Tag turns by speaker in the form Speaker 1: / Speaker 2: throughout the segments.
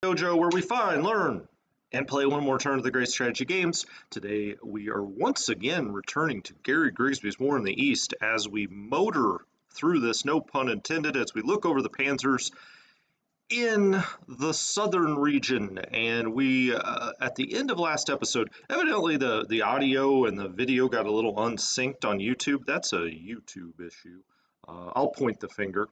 Speaker 1: Dojo, where we find, learn, and play one more turn of the great strategy games. Today we are once again returning to Gary Grigsby's War in the East as we motor through this, no pun intended, as we look over the panzers in the southern region. And we, at the end of last episode, evidently the audio and the video got a little unsynced on YouTube. That's a YouTube issue. I'll point the finger.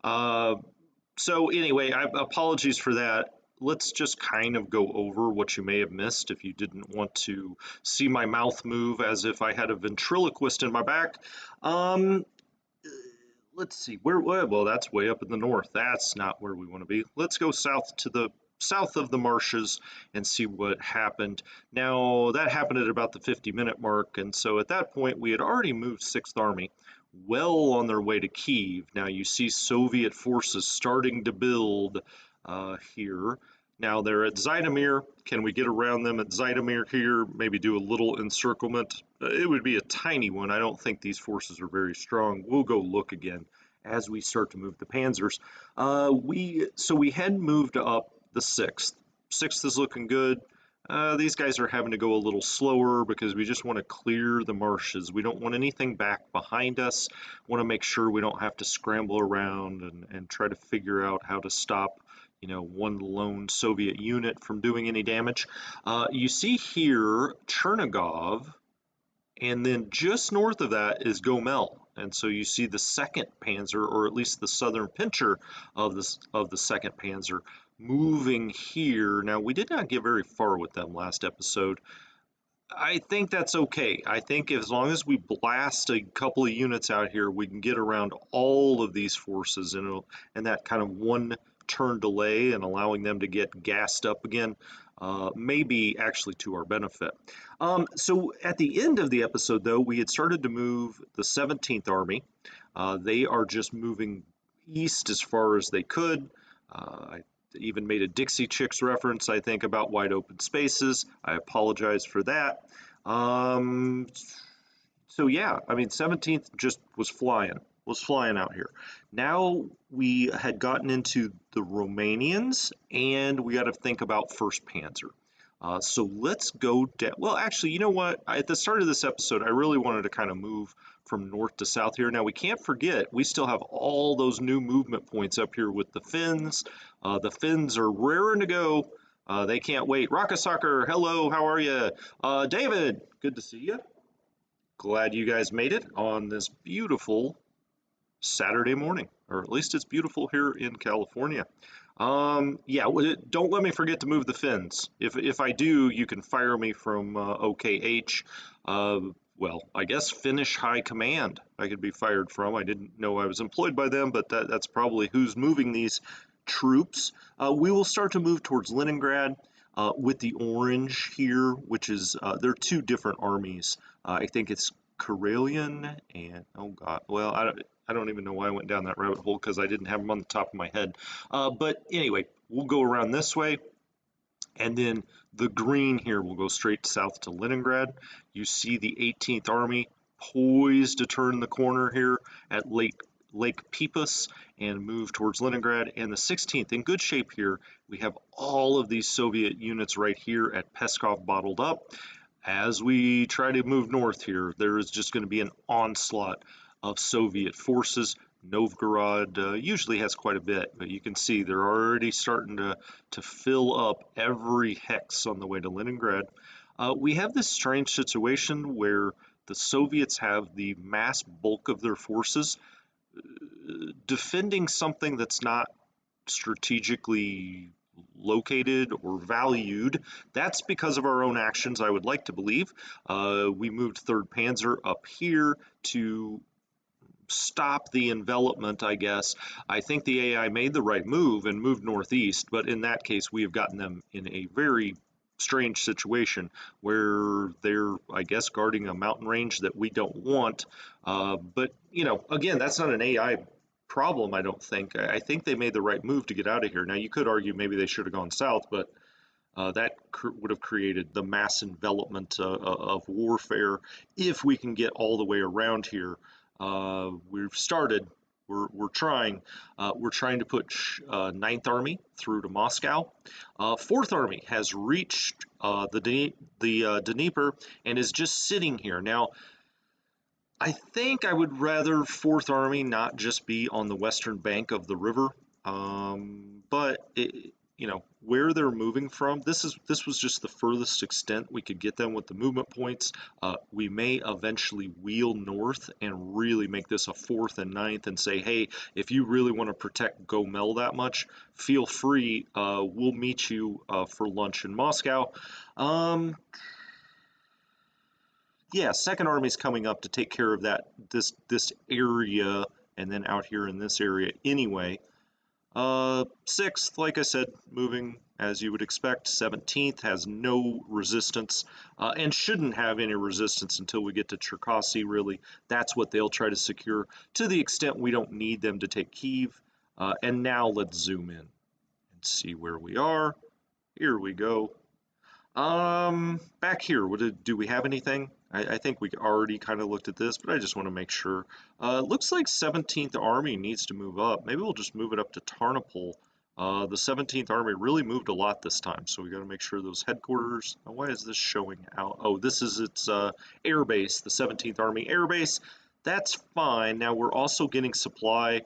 Speaker 1: So anyway, apologies for that. Let's just kind of go over what you may have missed if you didn't want to see my mouth move as if I had a ventriloquist in my back. Let's see, well, that's way up in the north. That's not where we want to be. Let's go south to the south of the marshes and see what happened. Now, that happened at about the 50-minute mark, and so at that point, we had already moved 6th Army well on their way to Kyiv. Now, you see Soviet forces starting to build here. Now they're at Zhytomyr. Can we get around them at Zhytomyr here? Maybe do a little encirclement. It would be a tiny one. I don't think these forces are very strong. We'll go look again as we start to move the panzers. We had moved up the 6th. 6th is looking good. These guys are having to go a little slower because we just want to clear the marshes. We don't want anything back behind us. Want to make sure we don't have to scramble around and try to figure out how to stop one lone Soviet unit from doing any damage. You see here Chernigov, and then just north of that is Gomel. And so you see the 2nd Panzer, or at least the southern pincher of the 2nd Panzer, moving here. Now, we did not get very far with them last episode. I think that's okay. I think as long as we blast a couple of units out here, we can get around all of these forces and that kind of one turn delay and allowing them to get gassed up again may be actually to our benefit. So at the end of the episode, though, we had started to move the 17th Army. They are just moving east as far as they could. I even made a Dixie Chicks reference, I think, about wide open spaces. I apologize for that. So yeah, I mean, 17th just was flying out here. Now we had gotten into the Romanians, and we got to think about 1st Panzer. So let's go down. Well, actually, you know what? At the start of this episode, I really wanted to kind of move from north to south here. Now, we can't forget, we still have all those new movement points up here with the Finns. The Finns are raring to go. They can't wait. Rockasoccer, hello, how are you? David, good to see you. Glad you guys made it on this beautiful Saturday morning, or at least it's beautiful here in California. Yeah, don't let me forget to move the Finns. If I do, you can fire me from OKH. Well, I guess Finnish High Command I could be fired from. I didn't know I was employed by them, but that's probably who's moving these troops. We will start to move towards Leningrad with the orange here, which is, they're 2 different armies. I think it's Karelian and, oh God, well, I don't even know why I went down that rabbit hole because I didn't have them on the top of my head. But anyway, we'll go around this way. And then the green here will go straight south to Leningrad. You see the 18th Army poised to turn the corner here at Lake Peipus and move towards Leningrad. And the 16th, in good shape here, we have all of these Soviet units right here at Peskov bottled up. As we try to move north here, there is just going to be an onslaught of Soviet forces. Novgorod usually has quite a bit, but you can see they're already starting to fill up every hex on the way to Leningrad. We have this strange situation where the Soviets have the mass bulk of their forces defending something that's not strategically located or valued. That's because of our own actions, I would like to believe. We moved 3rd Panzer up here to stop the envelopment, I guess. I think the AI made the right move and moved northeast, but in that case, we have gotten them in a very strange situation where they're, I guess, guarding a mountain range that we don't want. But, again, that's not an AI problem, I don't think. I think they made the right move to get out of here. Now, you could argue maybe they should have gone south, but that would have created the mass envelopment of warfare if we can get all the way around here. We've started, We're trying. We're trying to put Ninth Army through to Moscow. Fourth Army has reached the Dnieper and is just sitting here now. I think I would rather Fourth Army not just be on the western bank of the river, but where they're moving from. This was just the furthest extent we could get them with the movement points. We may eventually wheel north and really make this a fourth and ninth, and say, hey, if you really want to protect Gomel that much, feel free. We'll meet you for lunch in Moscow. Yeah, Second Army's coming up to take care of this area, and then out here in this area anyway. Sixth, like I said, moving as you would expect. 17th has no resistance, and shouldn't have any resistance until we get to Cherkasy, really. That's what they'll try to secure, to the extent we don't need them to take Kyiv. And now let's zoom in and see where we are. Here we go. Back here, do we have anything? I think we already kind of looked at this, but I just want to make sure. Looks like 17th Army needs to move up. Maybe we'll just move it up to Tarnopol. The 17th Army really moved a lot this time, so we got to make sure those headquarters. Why is this showing out? Oh, this is its air base, the 17th Army air base. That's fine. Now we're also getting supply,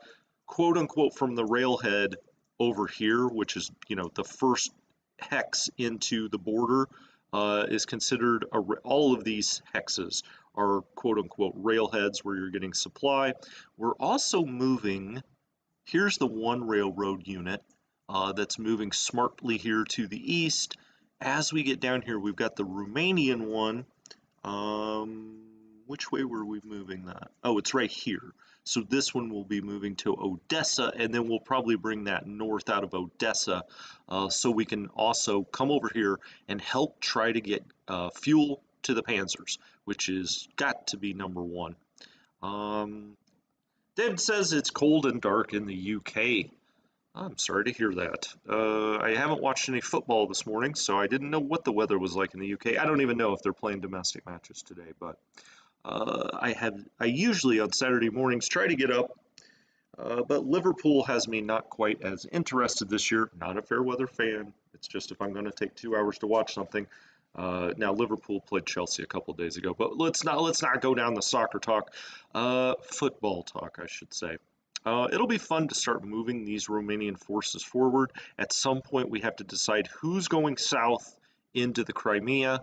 Speaker 1: quote unquote, from the railhead over here, which is, the first hex into the border. Is considered all of these hexes are quote unquote railheads where you're getting supply. We're also moving, here's the one railroad unit that's moving smartly here to the east. As we get down here, we've got the Romanian one. Which way were we moving that? Oh, it's right here. So this one will be moving to Odessa, and then we'll probably bring that north out of Odessa, so we can also come over here and help try to get fuel to the panzers, which is got to be number one. David says it's cold and dark in the UK. I'm sorry to hear that. I haven't watched any football this morning, so I didn't know what the weather was like in the UK. I don't even know if they're playing domestic matches today, but I usually on Saturday mornings try to get up, but Liverpool has me not quite as interested this year. Not a fair weather fan. It's just if I'm going to take 2 hours to watch something. Now Liverpool played Chelsea a couple days ago, but let's not go down the soccer talk. Football talk, I should say. It'll be fun to start moving these Romanian forces forward. At some point, we have to decide who's going south into the Crimea.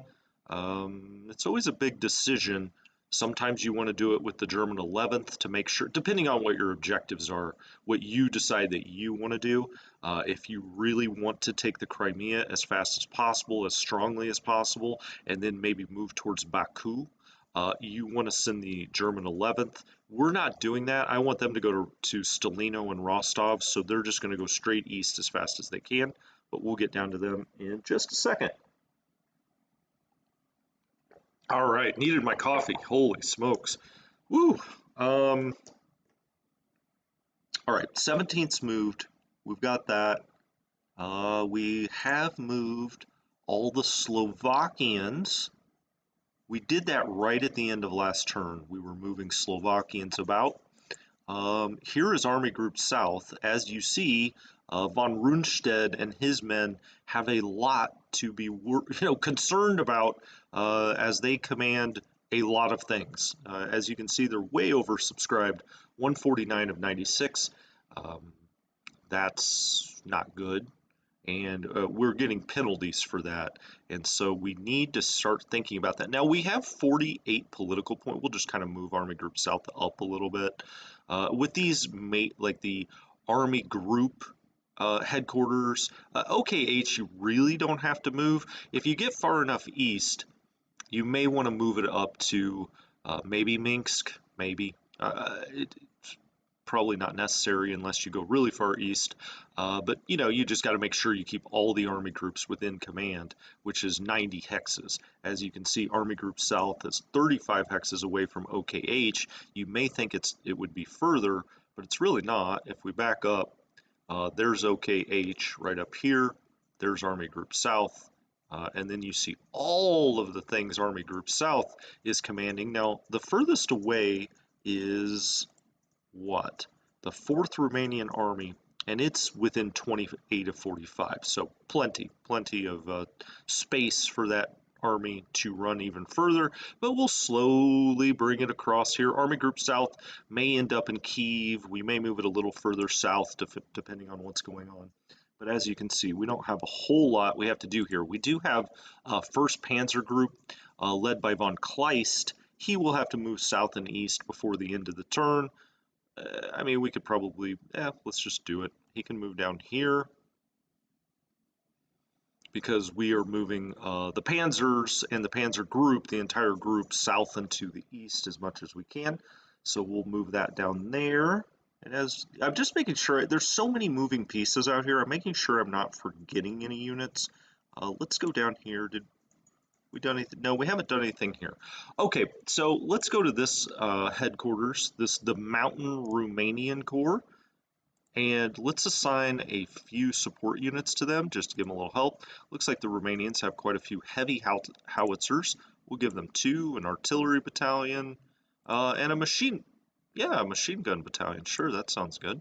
Speaker 1: It's always a big decision. Sometimes you want to do it with the German 11th to make sure, depending on what your objectives are, what you decide that you want to do. If you really want to take the Crimea as fast as possible, as strongly as possible, and then maybe move towards Baku, you want to send the German 11th. We're not doing that. I want them to go to Stalino and Rostov, so they're just going to go straight east as fast as they can, but we'll get down to them in just a second. All right, needed my coffee. Holy smokes. Woo. All right, 17th's moved. We've got that. We have moved all the Slovakians. We did that right at the end of last turn. We were moving Slovakians about. Here is Army Group South. As you see, von Rundstedt and his men have a lot to be concerned about, as they command a lot of things. As you can see, they're way oversubscribed, 149 of 96. That's not good, and we're getting penalties for that, and so we need to start thinking about that. Now we have 48 political points. We'll just kind of move Army Group South up a little bit. With these like the Army Group headquarters, OKH, you really don't have to move. If you get far enough east, you may want to move it up to maybe Minsk, maybe. It's probably not necessary unless you go really far east, but you just got to make sure you keep all the army groups within command, which is 90 hexes. As you can see, Army Group South is 35 hexes away from OKH. You may think it would be further, but it's really not. If we back up, there's OKH right up here, there's Army Group South, and then you see all of the things Army Group South is commanding. Now, the furthest away is what? the 4th Romanian Army, and it's within 28 of 45, so plenty of space for that army to run even further, but we'll slowly bring it across here. Army Group South may end up in Kiev. We may move it a little further south depending on what's going on. But as you can see, we don't have a whole lot we have to do here. We do have 1st Panzer Group led by von Kleist. He will have to move south and east before the end of the turn. I mean, we could probably, let's just do it. He can move down here because we are moving the Panzers and the Panzer Group, the entire group, south and to the east as much as we can. So we'll move that down there. And as I'm just making sure, there's so many moving pieces out here. I'm making sure I'm not forgetting any units. Let's go down here. Did we done anything? No, we haven't done anything here. Okay, so let's go to this headquarters, the Mountain Romanian Corps, and let's assign a few support units to them just to give them a little help. Looks like the Romanians have quite a few heavy howitzers. We'll give them 2, an artillery battalion, and a machine gun battalion. Sure, that sounds good.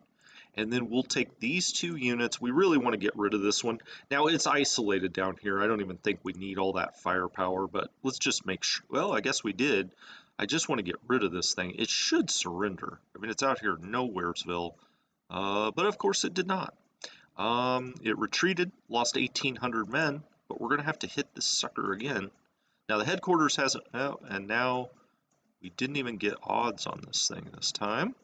Speaker 1: And then we'll take these 2 units. We really want to get rid of this one. Now, it's isolated down here. I don't even think we need all that firepower, but let's just make sure. Well, I guess we did. I just want to get rid of this thing. It should surrender. I mean, it's out here nowheresville, but of course it did not. It retreated, lost 1,800 men, but we're going to have to hit this sucker again. Now, the headquarters hasn't, and now we didn't even get odds on this thing this time.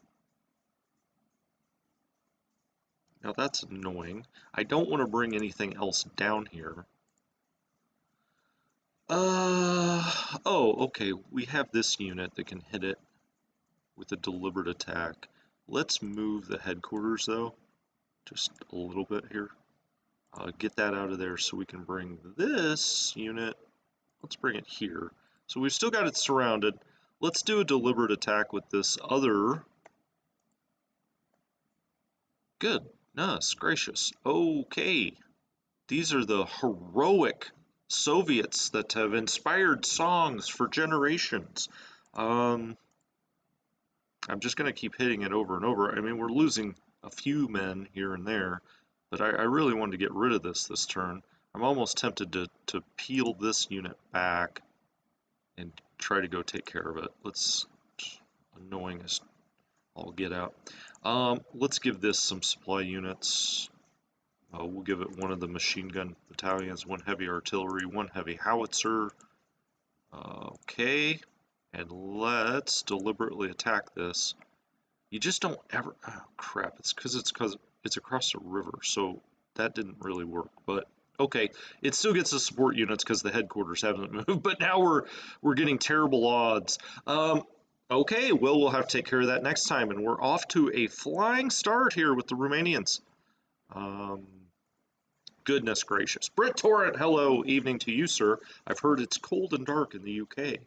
Speaker 1: Now that's annoying. I don't want to bring anything else down here. Oh, okay. We have this unit that can hit it with a deliberate attack. Let's move the headquarters though, just a little bit here. Get that out of there so we can bring this unit. Let's bring it here. So we've still got it surrounded. Let's do a deliberate attack with this other. Goodness gracious. Okay. These are the heroic Soviets that have inspired songs for generations. I'm just going to keep hitting it over and over. I mean, we're losing a few men here and there, but I really wanted to get rid of this turn. I'm almost tempted to peel this unit back and try to go take care of it. Annoying as all get out. Let's give this some supply units. We'll give it 1 of the machine gun battalions, 1 heavy artillery, 1 heavy howitzer. Okay, and let's deliberately attack this. You just don't ever, oh crap, it's because it's across the river, so that didn't really work, but okay, it still gets the support units because the headquarters haven't moved, but now we're getting terrible odds. Okay, well, we'll have to take care of that next time, and we're off to a flying start here with the Romanians. Goodness gracious. Britt Torrent, hello, evening to you, sir. I've heard it's cold and dark in the UK.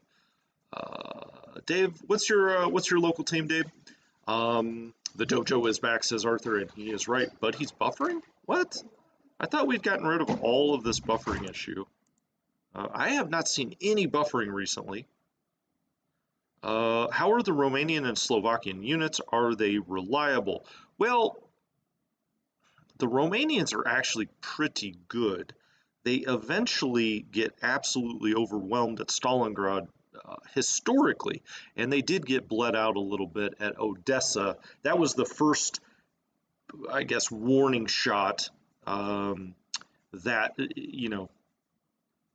Speaker 1: Dave, what's your local team, Dave? The dojo is back, says Arthur, and he is right, but he's buffering? What? I thought we'd gotten rid of all of this buffering issue. I have not seen any buffering recently. How are the Romanian and Slovakian units? Are they reliable? Well, the Romanians are actually pretty good. They eventually get absolutely overwhelmed at Stalingrad historically, and they did get bled out a little bit at Odessa. That was the first, I guess, warning shot that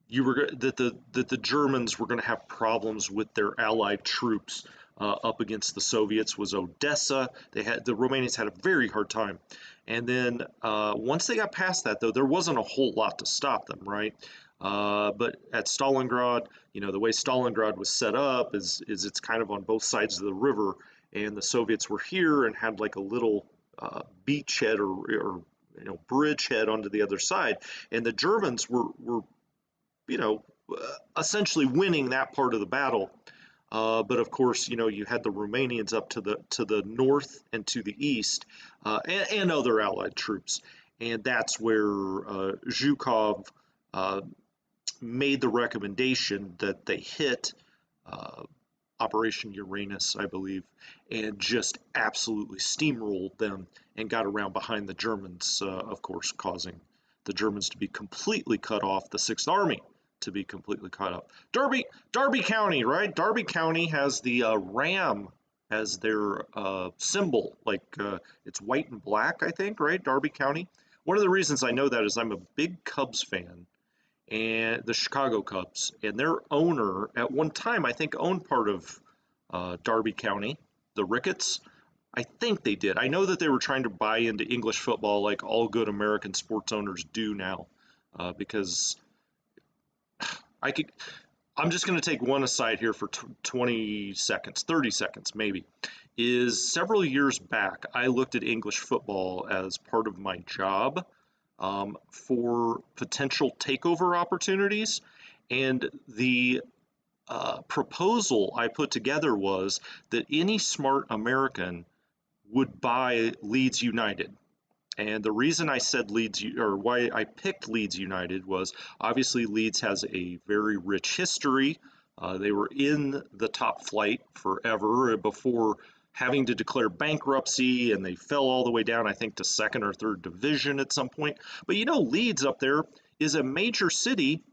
Speaker 1: that the Germans were going to have problems with their allied troops up against the Soviets. Was Odessa. The Romanians had a very hard time, and then once they got past that, though, there wasn't a whole lot to stop them, right? But at Stalingrad, the way Stalingrad was set up is it's kind of on both sides of the river, and the Soviets were here and had like a little beachhead or bridgehead onto the other side, and the Germans were essentially winning that part of the battle. But of course, you had the Romanians up to the north and to the east, and other allied troops, and that's where Zhukov made the recommendation that they hit Operation Uranus, I believe, and just absolutely steamrolled them and got around behind the Germans, of course, causing the Germans to be completely cut off, the Sixth Army to be completely cut off. Derby County, right? Derby County has the ram as their symbol, like it's white and black, I think, right? Derby County. One of the reasons I know that is I'm a big Cubs fan, and the Chicago Cubs, and their owner at one time I think owned part of Derby County, the Ricketts. I think they did. I know that they were trying to buy into English football like all good American sports owners do now, because I could. I'm just going to take one aside here for 20 seconds, 30 seconds maybe. Is several years back, I looked at English football as part of my job, for potential takeover opportunities. And the proposal I put together was that any smart American would buy Leeds United. And the reason I said Leeds, or why I picked Leeds United, was obviously Leeds has a very rich history. They were in the top flight forever before having to declare bankruptcy, and they fell all the way down, I think, to second or third division at some point. But you know, Leeds up there is a major city,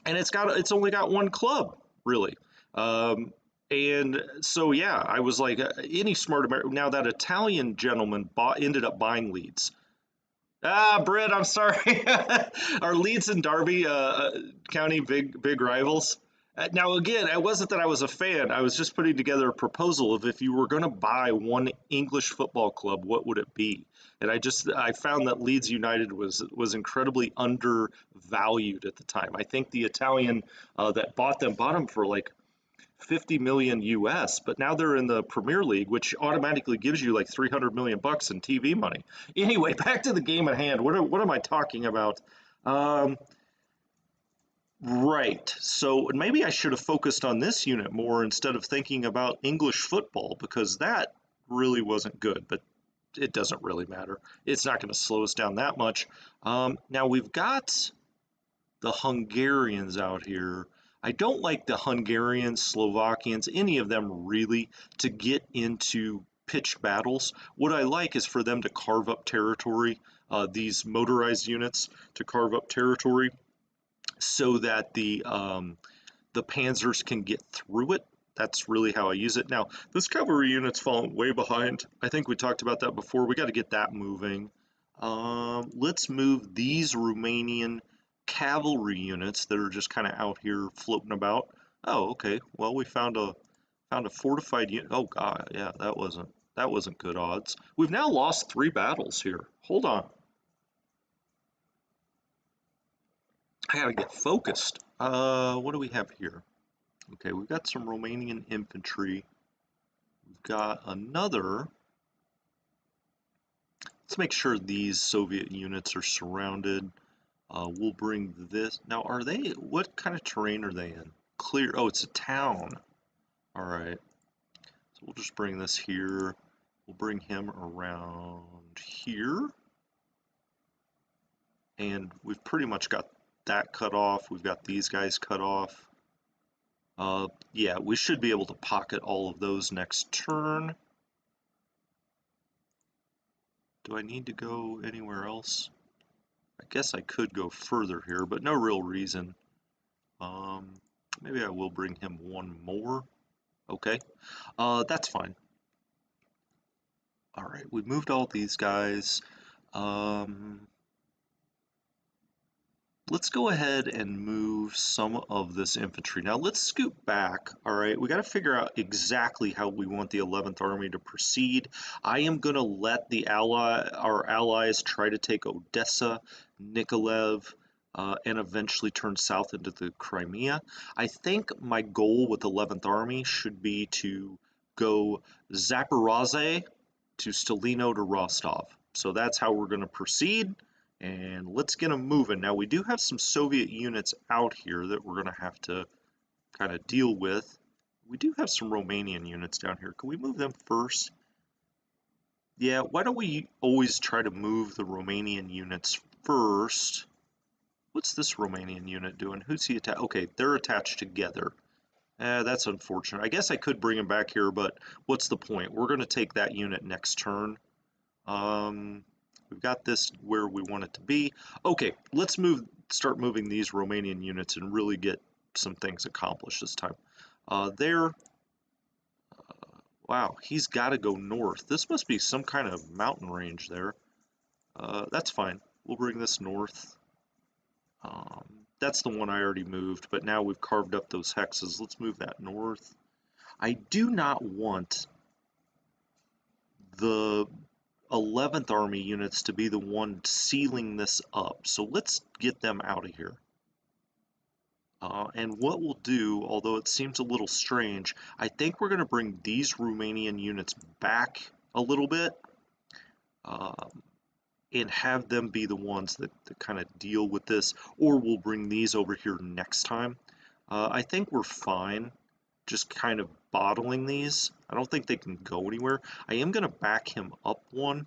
Speaker 1: and it's only got one club, really. And so, yeah, I was like, any smart American. Now that Italian gentleman ended up buying Leeds. Ah, Britt, I'm sorry. Are Leeds and Derby County big rivals? Now, again, it wasn't that I was a fan. I was just putting together a proposal of if you were going to buy one English football club, what would it be? And I found that Leeds United was incredibly undervalued at the time. I think the Italian that bought them for like 50 million US, but now they're in the Premier League, which automatically gives you like 300 million bucks in TV money. Anyway, back to the game at hand. What am I talking about? Right. So maybe I should have focused on this unit more instead of thinking about English football, because that really wasn't good, but it doesn't really matter. It's not going to slow us down that much. Now we've got the Hungarians out here. I don't like the Hungarians, Slovakians, any of them really, to get into pitched battles. What I like is for them to carve up territory, these motorized units to carve up territory so that the panzers can get through it. That's really how I use it. Now, this cavalry unit's falling way behind. I think we talked about that before. We got to get that moving. Let's move these Romanian cavalry units that are just kind of out here floating about. Oh, okay. Well, we found a fortified unit. Oh God, yeah, that wasn't good odds. We've now lost 3 battles here. Hold on. I gotta get focused. What do we have here? Okay, we've got some Romanian infantry. We've got another. Let's make sure these Soviet units are surrounded. We'll bring this. Now, what kind of terrain are they in? Clear. Oh, it's a town. All right. So we'll just bring this here. We'll bring him around here. And we've pretty much got that cut off. We've got these guys cut off. Yeah, we should be able to pocket all of those next turn. Do I need to go anywhere else? I guess I could go further here, but no real reason. Maybe I will bring him one more. Okay, that's fine. All right, we moved all these guys. Let's go ahead and move some of this infantry. Now let's scoot back. All right, we got to figure out exactly how we want the 11th Army to proceed. I am going to let our allies try to take Odessa, Nikolaev, and eventually turn south into the Crimea. I think my goal with 11th Army should be to go Zaporozhye to Stalino to Rostov. So that's how we're going to proceed. And let's get them moving. Now, we do have some Soviet units out here that we're going to have to kind of deal with. We do have some Romanian units down here. Can we move them first? Yeah, why don't we always try to move the Romanian units first? What's this Romanian unit doing? Who's he attached? Okay, they're attached together. That's unfortunate. I guess I could bring him back here, but what's the point? We're going to take that unit next turn. Um, we've got this where we want it to be. Okay, let's start moving these Romanian units and really get some things accomplished this time. There. Wow, he's got to go north. This must be some kind of mountain range there. That's fine. We'll bring this north. That's the one I already moved, but now we've carved up those hexes. Let's move that north. I do not want the 11th Army units to be the one sealing this up, so let's get them out of here. And what we'll do, although it seems a little strange, I think we're going to bring these Romanian units back a little bit and have them be the ones that kind of deal with this, or we'll bring these over here next time. I think we're fine just kind of bottling these. I don't think they can go anywhere. I am going to back him up one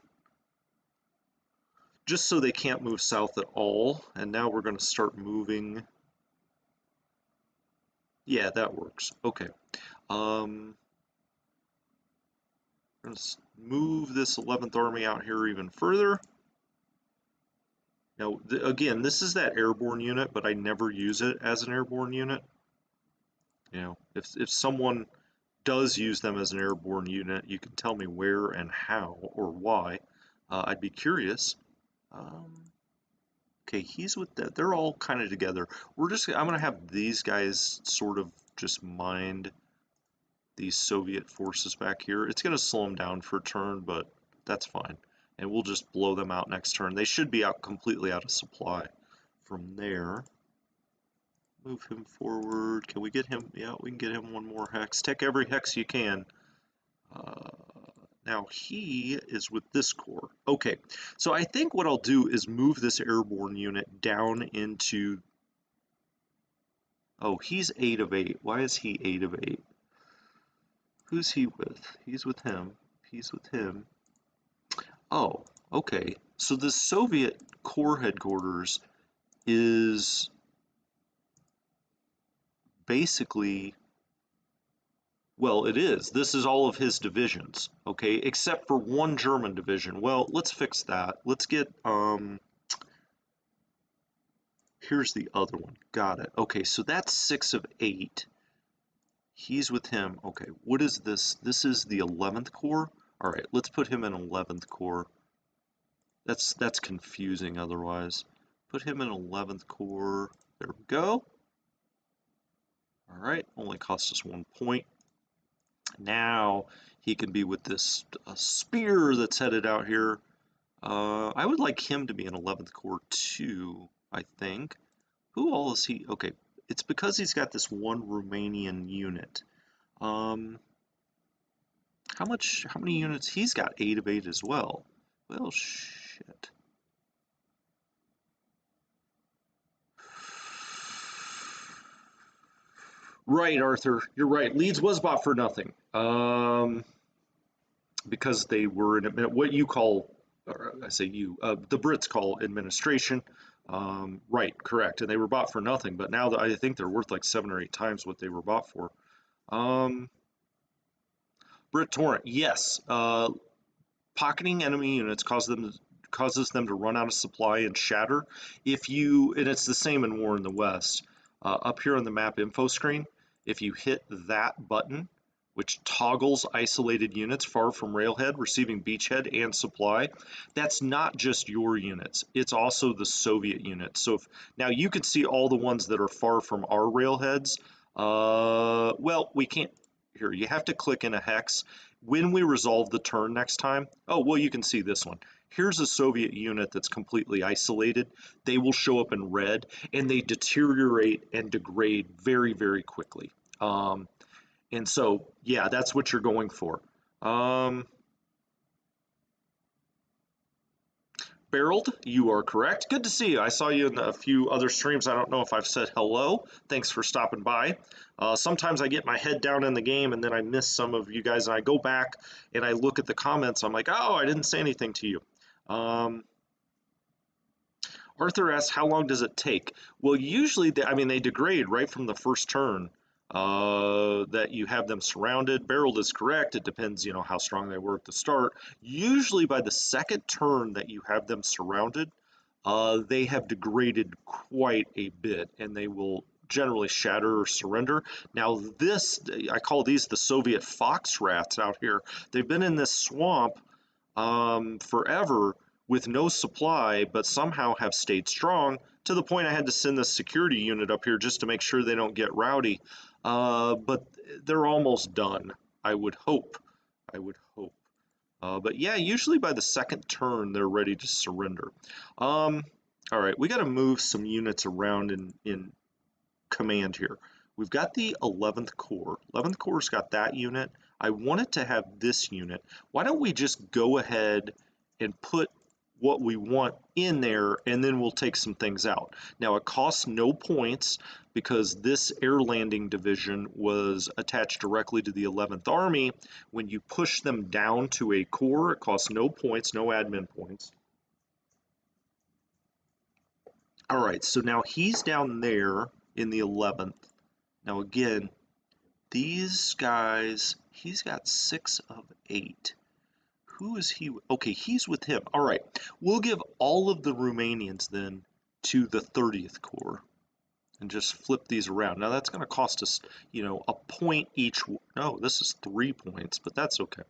Speaker 1: just so they can't move south at all. And now we're going to start moving. Yeah, that works. Okay. Let's move this 11th Army out here even further. Now, again, this is that airborne unit, but I never use it as an airborne unit. You know, if someone does use them as an airborne unit, you can tell me where and how or why. I'd be curious. Okay, he's with that. They're all kind of together. I'm going to have these guys sort of just mind these Soviet forces back here. It's going to slow them down for a turn, but that's fine. And we'll just blow them out next turn. They should be completely out of supply. From there, move him forward. Can we get him? Yeah, we can get him one more hex. Take every hex you can. Now he is with this corps. Okay, so I think what I'll do is move this airborne unit down into... Oh, he's 8 of 8. Why is he 8 of 8? Who's he with? He's with him. He's with him. Oh, okay. So the Soviet Corps headquarters is basically, well, it is. This is all of his divisions, okay, except for one German division. Well, let's fix that. Let's get, here's the other one. Got it. Okay, so that's 6 of 8. He's with him. Okay, what is this? This is the 11th Corps? All right, let's put him in 11th Corps. That's confusing otherwise. Put him in 11th Corps. There we go. All right, only cost us 1 point. Now he can be with this spear that's headed out here. I would like him to be in 11th Corps too, I think. Who all is he? Okay, it's because he's got this one Romanian unit. How many units? He's got 8 of 8 as well. Well, shit. Right, Arthur, you're right. Leeds was bought for nothing. Because they were in what you call, or I say you, the Brits call administration. Right, correct. And they were bought for nothing, but now I think they're worth like 7 or 8 times what they were bought for. Brit Torrent, yes. Pocketing enemy units causes them to run out of supply and shatter. And it's the same in War in the West. Up here on the map info screen, if you hit that button, which toggles isolated units far from railhead, receiving beachhead and supply, that's not just your units, it's also the Soviet units. So now you can see all the ones that are far from our railheads. Well, we can't. Here, you have to click in a hex. When we resolve the turn next time, oh, well, you can see this one. Here's a Soviet unit that's completely isolated. They will show up in red, and they deteriorate and degrade very, very quickly. And so, yeah, that's what you're going for. Barreled, you are correct. Good to see you. I saw you in a few other streams. I don't know if I've said hello. Thanks for stopping by. Sometimes I get my head down in the game and then I miss some of you guys, and I go back and I look at the comments. I'm like, oh, I didn't say anything to you. Arthur asks, how long does it take? Well, usually, they degrade right from the first turn. that you have them surrounded. Barreled is correct. It depends, how strong they were at the start. Usually by the second turn that you have them surrounded, they have degraded quite a bit, and they will generally shatter or surrender. Now this, I call these the Soviet fox rats out here. They've been in this swamp forever with no supply, but somehow have stayed strong to the point I had to send this security unit up here just to make sure they don't get rowdy. But they're almost done, I would hope. I would hope. But yeah, usually by the second turn, they're ready to surrender. All right, we got to move some units around in command here. We've got the 11th Corps. 11th Corps got that unit. I wanted to have this unit. Why don't we just go ahead and put what we want in there, and then we'll take some things out. Now, it costs no points because this air landing division was attached directly to the 11th Army. When you push them down to a corps, it costs no points, no admin points. All right, so now he's down there in the 11th. Now again, these guys, he's got 6 of 8. Who is he? Okay, he's with him. All right, we'll give all of the Romanians then to the 30th Corps and just flip these around. Now that's going to cost us, a point each. No, this is 3 points, but that's okay.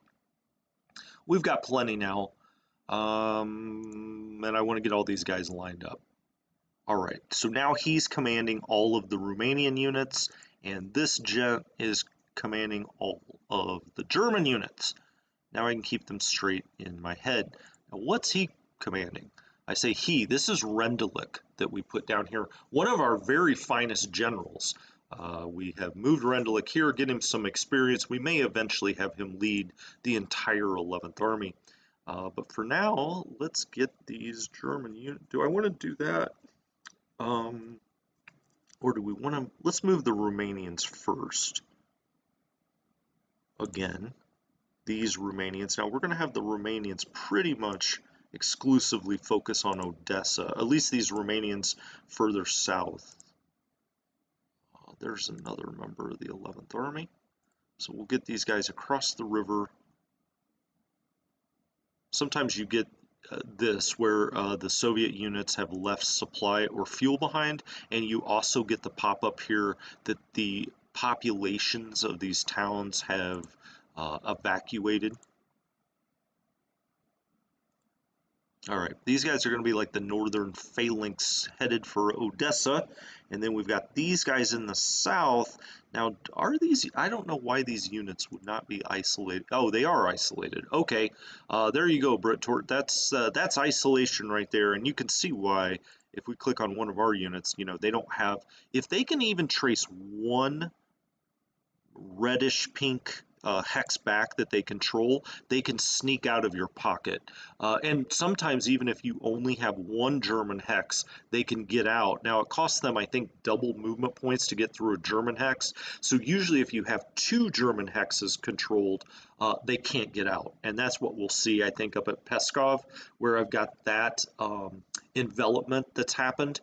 Speaker 1: We've got plenty now, and I want to get all these guys lined up. All right, so now he's commanding all of the Romanian units, and this gent is commanding all of the German units. Now I can keep them straight in my head. Now what's he commanding? I say he. This is Rendulic that we put down here. One of our very finest generals. We have moved Rendulic here, get him some experience. We may eventually have him lead the entire 11th Army. But for now, let's get these German units. Do I want to do that? Or do we want to... Let's move the Romanians first. Again. These Romanians. Now we're going to have the Romanians pretty much exclusively focus on Odessa, at least these Romanians further south. There's another member of the 11th Army. So we'll get these guys across the river. Sometimes you get this where the Soviet units have left supply or fuel behind, and you also get the pop-up here that the populations of these towns have evacuated. All right, these guys are going to be like the northern phalanx headed for Odessa, and then we've got these guys in the south. Now, are these, I don't know why these units would not be isolated. Oh, they are isolated. Okay, there you go, Brittort. That's isolation right there, and you can see why. If we click on one of our units, they don't have, if they can even trace one reddish pink hex back that they control, they can sneak out of your pocket. And sometimes even if you only have one German hex, they can get out. Now it costs them, I think, double movement points to get through a German hex. So usually if you have 2 German hexes controlled, they can't get out. And that's what we'll see, I think, up at Peskov, where I've got that envelopment that's happened.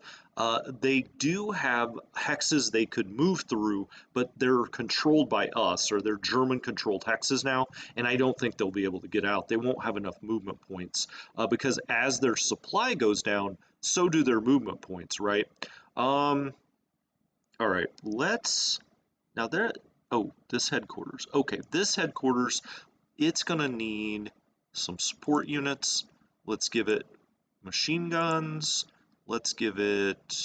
Speaker 1: They do have hexes they could move through, but they're controlled by us, or they're German-controlled hexes now, and I don't think they'll be able to get out. They won't have enough movement points, because as their supply goes down, so do their movement points, right? All right, let's... Now, there... Oh, this headquarters. Okay, this headquarters, it's going to need some support units. Let's give it machine guns. Let's give it,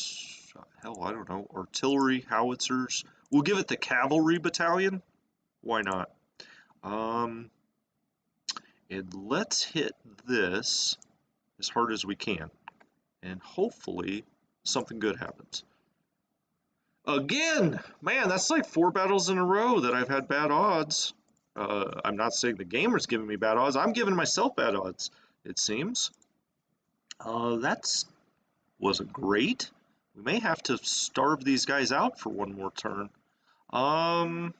Speaker 1: hell, I don't know, artillery, howitzers. We'll give it the cavalry battalion. Why not? And let's hit this as hard as we can. And hopefully something good happens. Again, man, that's like 4 battles in a row that I've had bad odds. I'm not saying the gamer's giving me bad odds. I'm giving myself bad odds, it seems. That's... wasn't great. We may have to starve these guys out for one more turn. All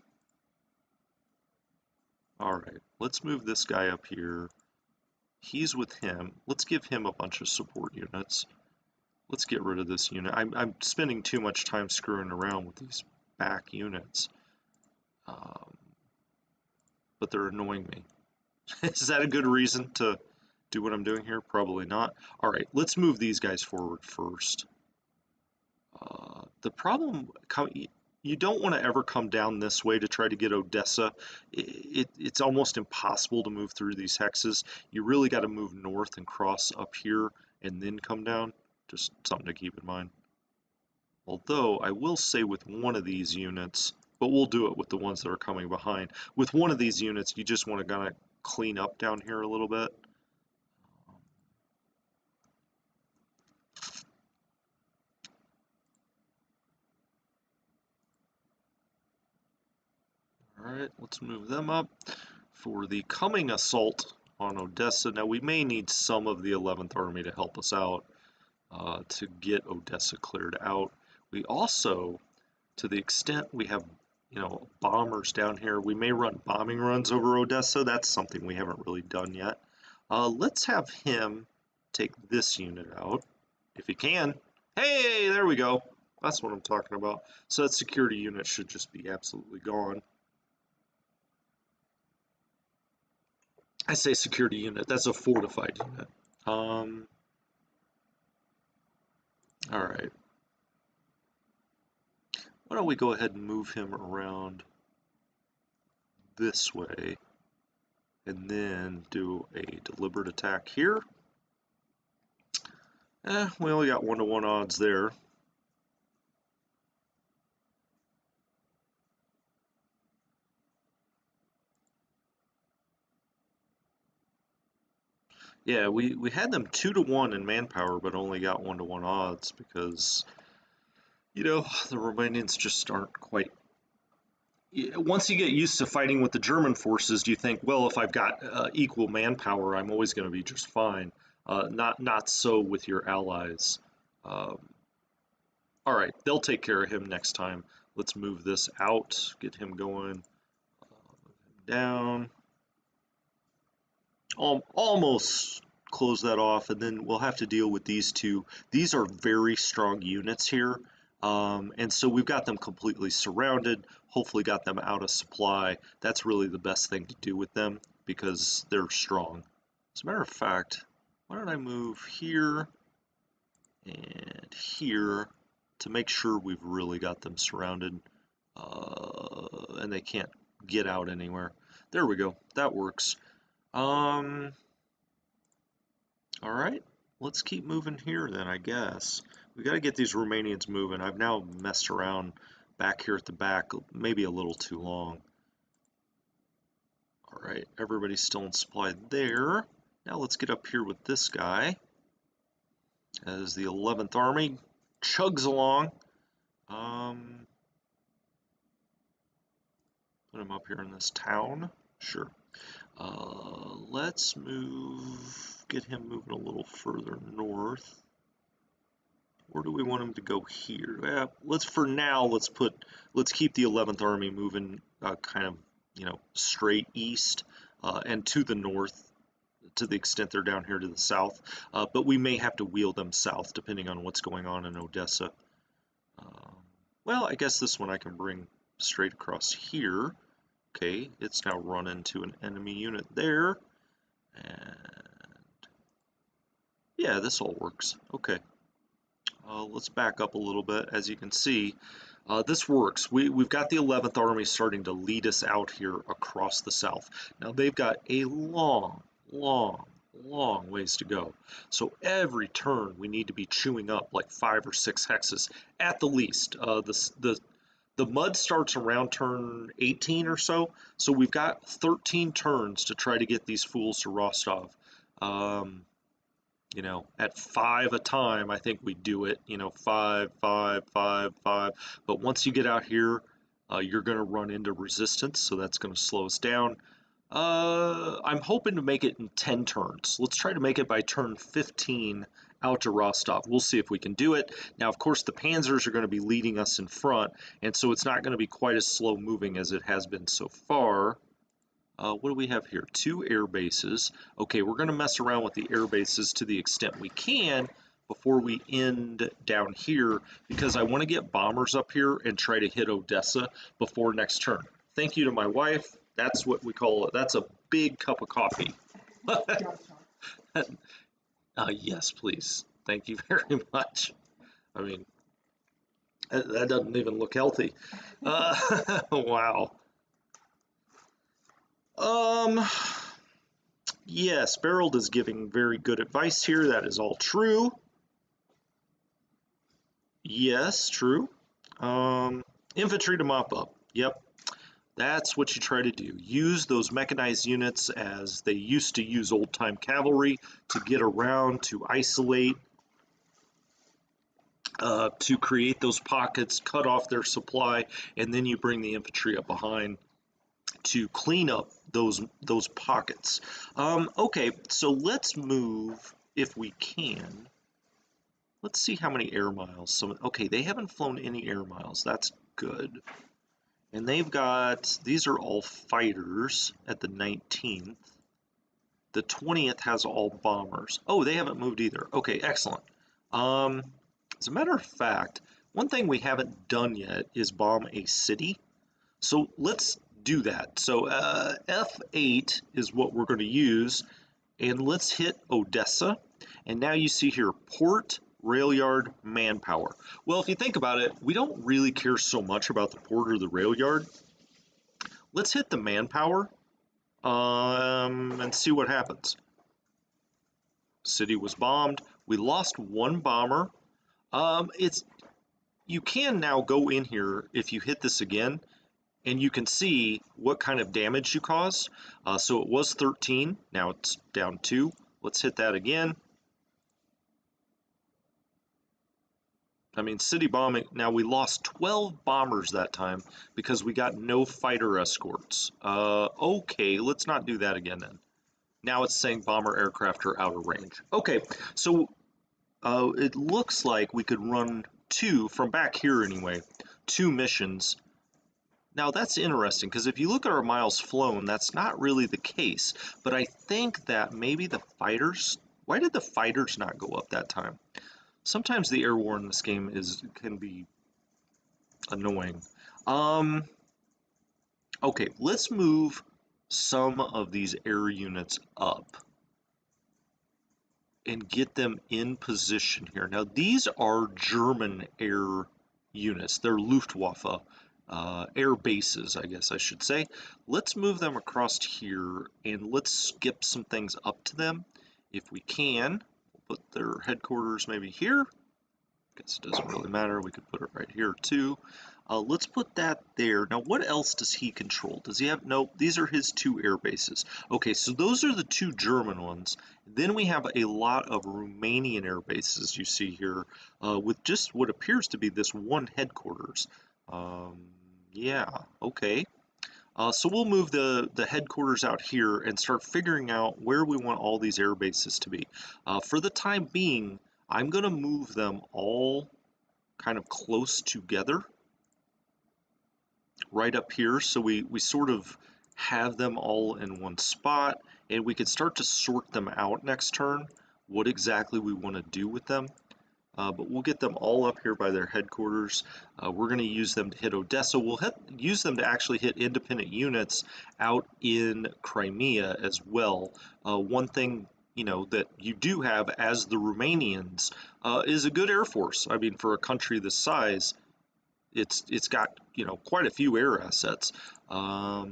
Speaker 1: right, let's move this guy up here. He's with him. Let's give him a bunch of support units. Let's get rid of this unit. I'm spending too much time screwing around with these back units. Um, but they're annoying me. Is that a good reason to do what I'm doing here? Probably not. All right, let's move these guys forward first. The problem, you don't want to ever come down this way to try to get Odessa. It's almost impossible to move through these hexes. You really got to move north and cross up here and then come down. Just something to keep in mind. Although I will say with one of these units, but we'll do it with the ones that are coming behind. With one of these units, you just want to kind of clean up down here a little bit. All right, let's move them up for the coming assault on Odessa. Now we may need some of the 11th Army to help us out to get Odessa cleared out. We also, to the extent we have, bombers down here, we may run bombing runs over Odessa. That's something we haven't really done yet. Let's have him take this unit out, if he can. Hey, there we go. That's what I'm talking about. So that security unit should just be absolutely gone. I say security unit, that's a fortified unit. All right. Why don't we go ahead and move him around this way and then do a deliberate attack here. We only got 1-to-1 odds there. Yeah, we had them 2-to-1 in manpower, but only got 1-to-1 odds because, the Romanians just aren't quite. Once you get used to fighting with the German forces, you think, well, if I've got equal manpower, I'm always going to be just fine. Not so with your allies. All right, they'll take care of him next time. Let's move this out, get him going down. Almost close that off, and then we'll have to deal with these two. These are very strong units here, and so we've got them completely surrounded, hopefully got them out of supply. That's really the best thing to do with them because they're strong. As a matter of fact, why don't I move here and here to make sure we've really got them surrounded and they can't get out anywhere. There we go, that works. All right, let's keep moving here then, I guess. We got to get these Romanians moving. I've now messed around back here at the back, maybe a little too long. All right, everybody's still in supply there. Now let's get up here with this guy. As the 11th Army chugs along. Put him up here in this town. Sure. Let's get him moving a little further north. Or do we want him to go here? For now, let's keep the 11th Army moving kind of, straight east and to the north to the extent they're down here to the south. But we may have to wheel them south depending on what's going on in Odessa. Well, I guess this one I can bring straight across here. Okay, it's now run into an enemy unit there. And yeah, this all works. Okay. Let's back up a little bit. As you can see, this works. We've got the 11th Army starting to lead us out here across the south. Now they've got a long ways to go. So every turn we need to be chewing up like 5 or 6 hexes at the least. The mud starts around turn 18 or so, so we've got 13 turns to try to get these fools to Rostov. At 5 a time, I think we do it, 5, 5, 5, 5. But once you get out here, you're going to run into resistance, so that's going to slow us down. I'm hoping to make it in 10 turns. Let's try to make it by turn 15 out to Rostov. We'll see if we can do it. Now, of course, the Panzers are going to be leading us in front, and so it's not going to be quite as slow moving as it has been so far. What do we have here? 2 air bases. Okay, we're going to mess around with the air bases to the extent we can before we end down here, because I want to get bombers up here and try to hit Odessa before next turn. Thank you to my wife. That's what we call it. That's a big cup of coffee. Yes, please. Thank you very much. I mean, that doesn't even look healthy. Wow. Um, yes, Beryl is giving very good advice here. That is all true. Yes, true. Infantry to mop up. Yep, that's what you try to do. Use those mechanized units as they used to use old-time cavalry to get around, to isolate, to create those pockets, cut off their supply, and then you bring the infantry up behind to clean up those pockets. Okay, so let's move if we can. Let's see how many air miles. Okay, they haven't flown any air miles. That's good. And they've got, these are all fighters at the 19th. The 20th has all bombers. Oh, they haven't moved either. Okay, excellent. As a matter of fact, one thing we haven't done yet is bomb a city. So let's do that. So F8 is what we're going to use. And let's hit Odessa. And now you see here, port, rail yard, manpower. Well, if you think about it, we don't really care so much about the port or the rail yard. Let's hit the manpower and see what happens. City was bombed. We lost one bomber. You can now go in here if you hit this again, and you can see what kind of damage you cause. So it was 13. Now it's down 2. Let's hit that again. I mean, city bombing. Now we lost 12 bombers that time because we got no fighter escorts. Okay, let's not do that again then. Now it's saying bomber aircraft are out of range. Okay, so it looks like we could run 2 from back here anyway, 2 missions. Now that's interesting because if you look at our miles flown, that's not really the case. But I think that maybe the fighters. Why did the fighters not go up that time? Sometimes the air war in this game can be annoying. Okay, let's move some of these air units up and get them in position here. Now these are German air units. They're Luftwaffe air bases, I guess I should say. Let's move them across here and let's skip some things up to them if we can. We'll put their headquarters maybe here. Guess it doesn't really matter. We could put it right here too. Let's put that there. Now, what else does he control? Does he have? Nope, these are his 2 air bases. Okay, so those are the 2 German ones. Then we have a lot of Romanian air bases you see here with just what appears to be this one headquarters. Yeah, okay. So we'll move the headquarters out here and start figuring out where we want all these air bases to be. For the time being, I'm going to move them all kind of close together right up here so we sort of have them all in one spot and we can start to sort them out next turn what exactly we want to do with them. But we'll get them all up here by their headquarters. We're going to use them to hit Odessa. We'll use them to actually hit independent units out in Crimea as well. One thing that you do have as the Romanians is a good air force. I mean, for a country this size, it's got quite a few air assets. That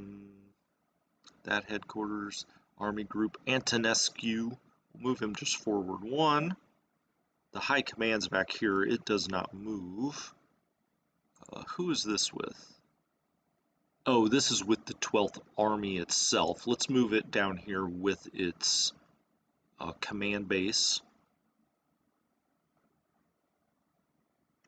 Speaker 1: headquarters, Army Group Antonescu, we'll move him just forward 1. The high command's back here. It does not move. Who is this with? Oh, this is with the 12th Army itself. Let's move it down here with its command base.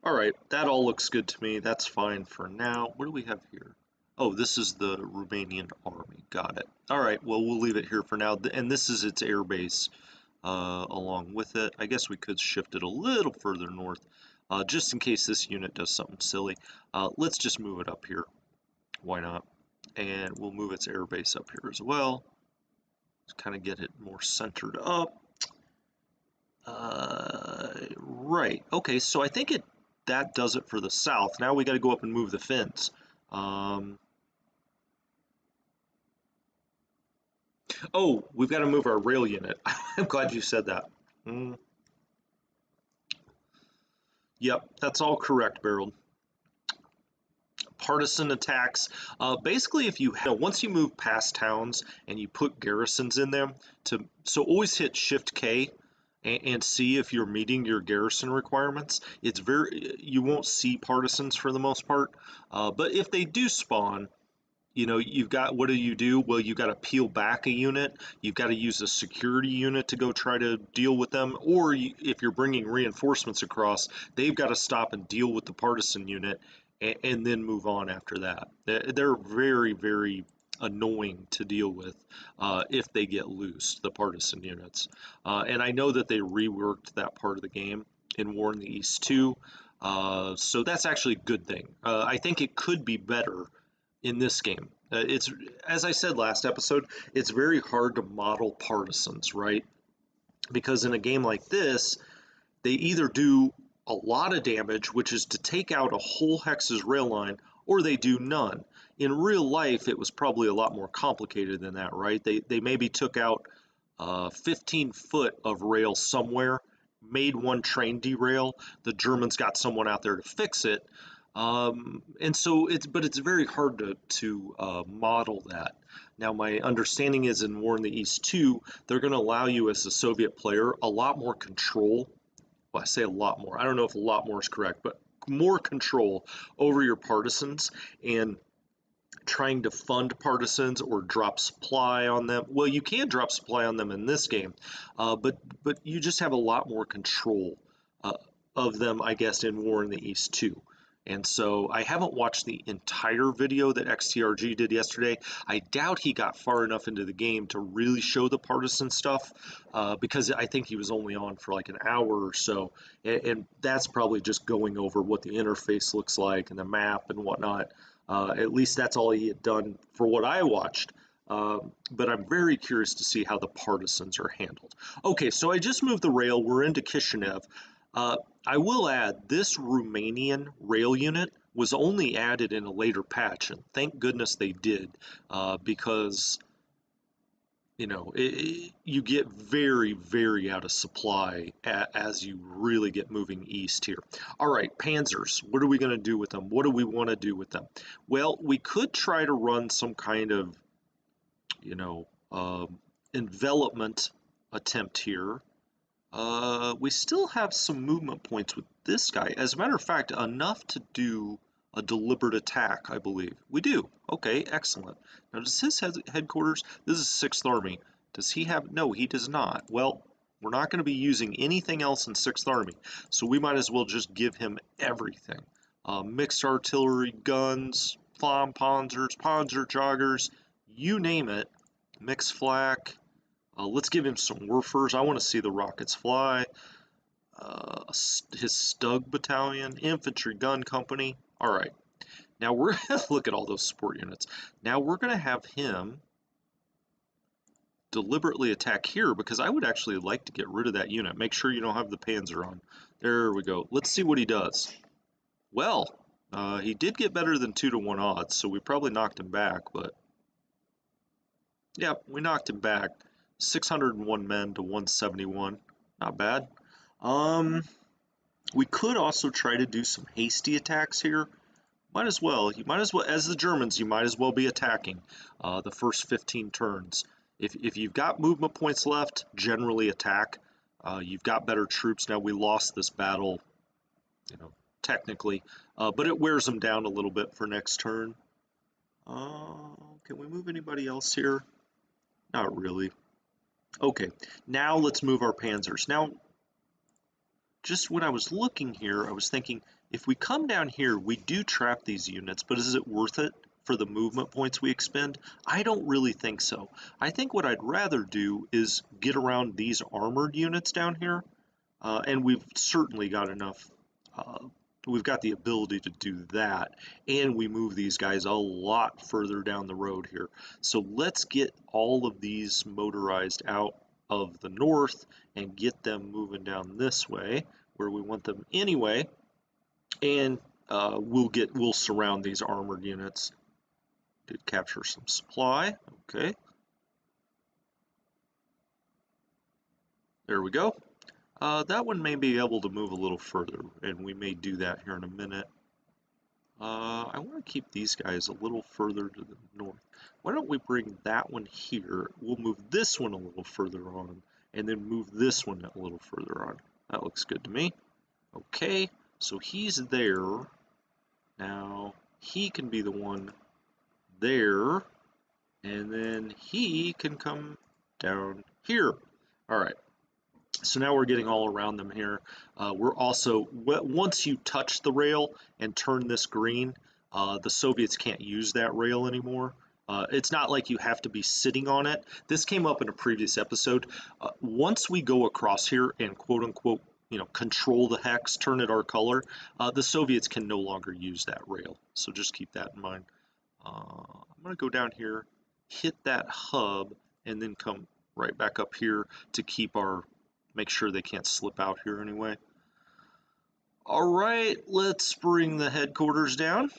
Speaker 1: All right, that all looks good to me. That's fine for now. What do we have here? Oh, this is the Romanian Army. Got it. All right, well, we'll leave it here for now. And this is its air base along with it. I guess we could shift it a little further north just in case this unit does something silly. Let's just move it up here. Why not? And we'll move its air base up here as well. Let's kind of get it more centered up. Right. Okay, so I think that does it for the south. Now we got to go up and move the Finns. Oh, we've got to move our rail unit. I'm glad you said that. Mm, yep, that's all correct, Beryl. Partisan attacks. Basically, if you once you move past towns and you put garrisons in them, so always hit Shift K and see if you're meeting your garrison requirements. It's very you won't see partisans for the most part, but if they do spawn, you've got, what do? Well, you've got to peel back a unit. You've got to use a security unit to go try to deal with them. Or if you're bringing reinforcements across, they've got to stop and deal with the partisan unit and then move on after that. They're very, very annoying to deal with if they get loose, the partisan units. And I know that they reworked that part of the game in War in the East too. So that's actually a good thing. I think it could be better in this game. It's, as I said last episode, it's very hard to model partisans, right? Because in a game like this, they either do a lot of damage, which is to take out a whole hex's rail line, or they do none. In real life, it was probably a lot more complicated than that, right? They maybe took out 15 foot of rail somewhere, made one train derail. The Germans got someone out there to fix it, and so it's very hard to model that. Now, my understanding is in War in the East 2, they're going to allow you as a Soviet player a lot more control. Well, I say a lot more. I don't know if a lot more is correct, but more control over your partisans and trying to fund partisans or drop supply on them. Well, you can drop supply on them in this game, but you just have a lot more control uh, of them, I guess, in War in the East too. And so I haven't watched the entire video that XTRG did yesterday. I doubt he got far enough into the game to really show the partisan stuff because I think he was only on for like an hour or so. And that's probably just going over what the interface looks like and the map and whatnot. At least that's all he had done for what I watched. But I'm very curious to see how the partisans are handled. Okay, so I just moved the rail. We're into Kishinev. Uh, I will add, this Romanian rail unit was only added in a later patch, and thank goodness they did, because you get very, very out of supply as you really get moving east here. All right, Panzers, what are we going to do with them? What do we want to do with them? Well, we could try to run some kind of, you know, envelopment attempt here. We still have some movement points with this guy. As a matter of fact, enough to do a deliberate attack, I believe. We do. Okay, excellent. Now, does his headquarters, this is 6th Army, does he have, no, he does not. Well, we're not going to be using anything else in 6th Army, so we might as well just give him everything. Mixed artillery, guns, Panzers, Panzer joggers, you name it, mixed flak. Let's give him some Werfers. I want to see the rockets fly. His Stug Battalion, Infantry Gun Company. All right. Now we're look at all those support units. Now we're going to have him deliberately attack here because I would actually like to get rid of that unit. Make sure you don't have the Panzer on. There we go. Let's see what he does. Well, he did get better than 2-to-1 odds, so we probably knocked him back, but yeah, we knocked him back. 601 men to 171. Not bad. We could also try to do some hasty attacks here. Might as well. You might as well, as the Germans, you might as well be attacking the first 15 turns. If you've got movement points left, generally attack. You've got better troops. Now, we lost this battle, technically, but it wears them down a little bit for next turn. Can we move anybody else here? Not really. Okay, now let's move our panzers. Now, just when I was looking here, I was thinking, if we come down here, we do trap these units, but is it worth it for the movement points we expend? I don't really think so. I think what I'd rather do is get around these armored units down here, and we've certainly got enough, we've got the ability to do that, and we move these guys a lot further down the road here. So let's get all of these motorized out of the north and get them moving down this way where we want them anyway, and we'll surround these armored units. Did capture some supply. Okay. There we go. That one may be able to move a little further, and we may do that here in a minute. I want to keep these guys a little further to the north. Why don't we bring that one here? We'll move this one a little further on, and then move this one a little further on. That looks good to me. Okay, so he's there. Now, he can be the one there, and then he can come down here. All right. So now we're getting all around them here. We're also, once you touch the rail and turn this green, the Soviets can't use that rail anymore. It's not like you have to be sitting on it. This came up in a previous episode. Once we go across here and quote unquote, control the hex, turn it our color, the Soviets can no longer use that rail. So just keep that in mind. I'm going to go down here, hit that hub, and then come right back up here to make sure they can't slip out here anyway. All right, let's bring the headquarters down.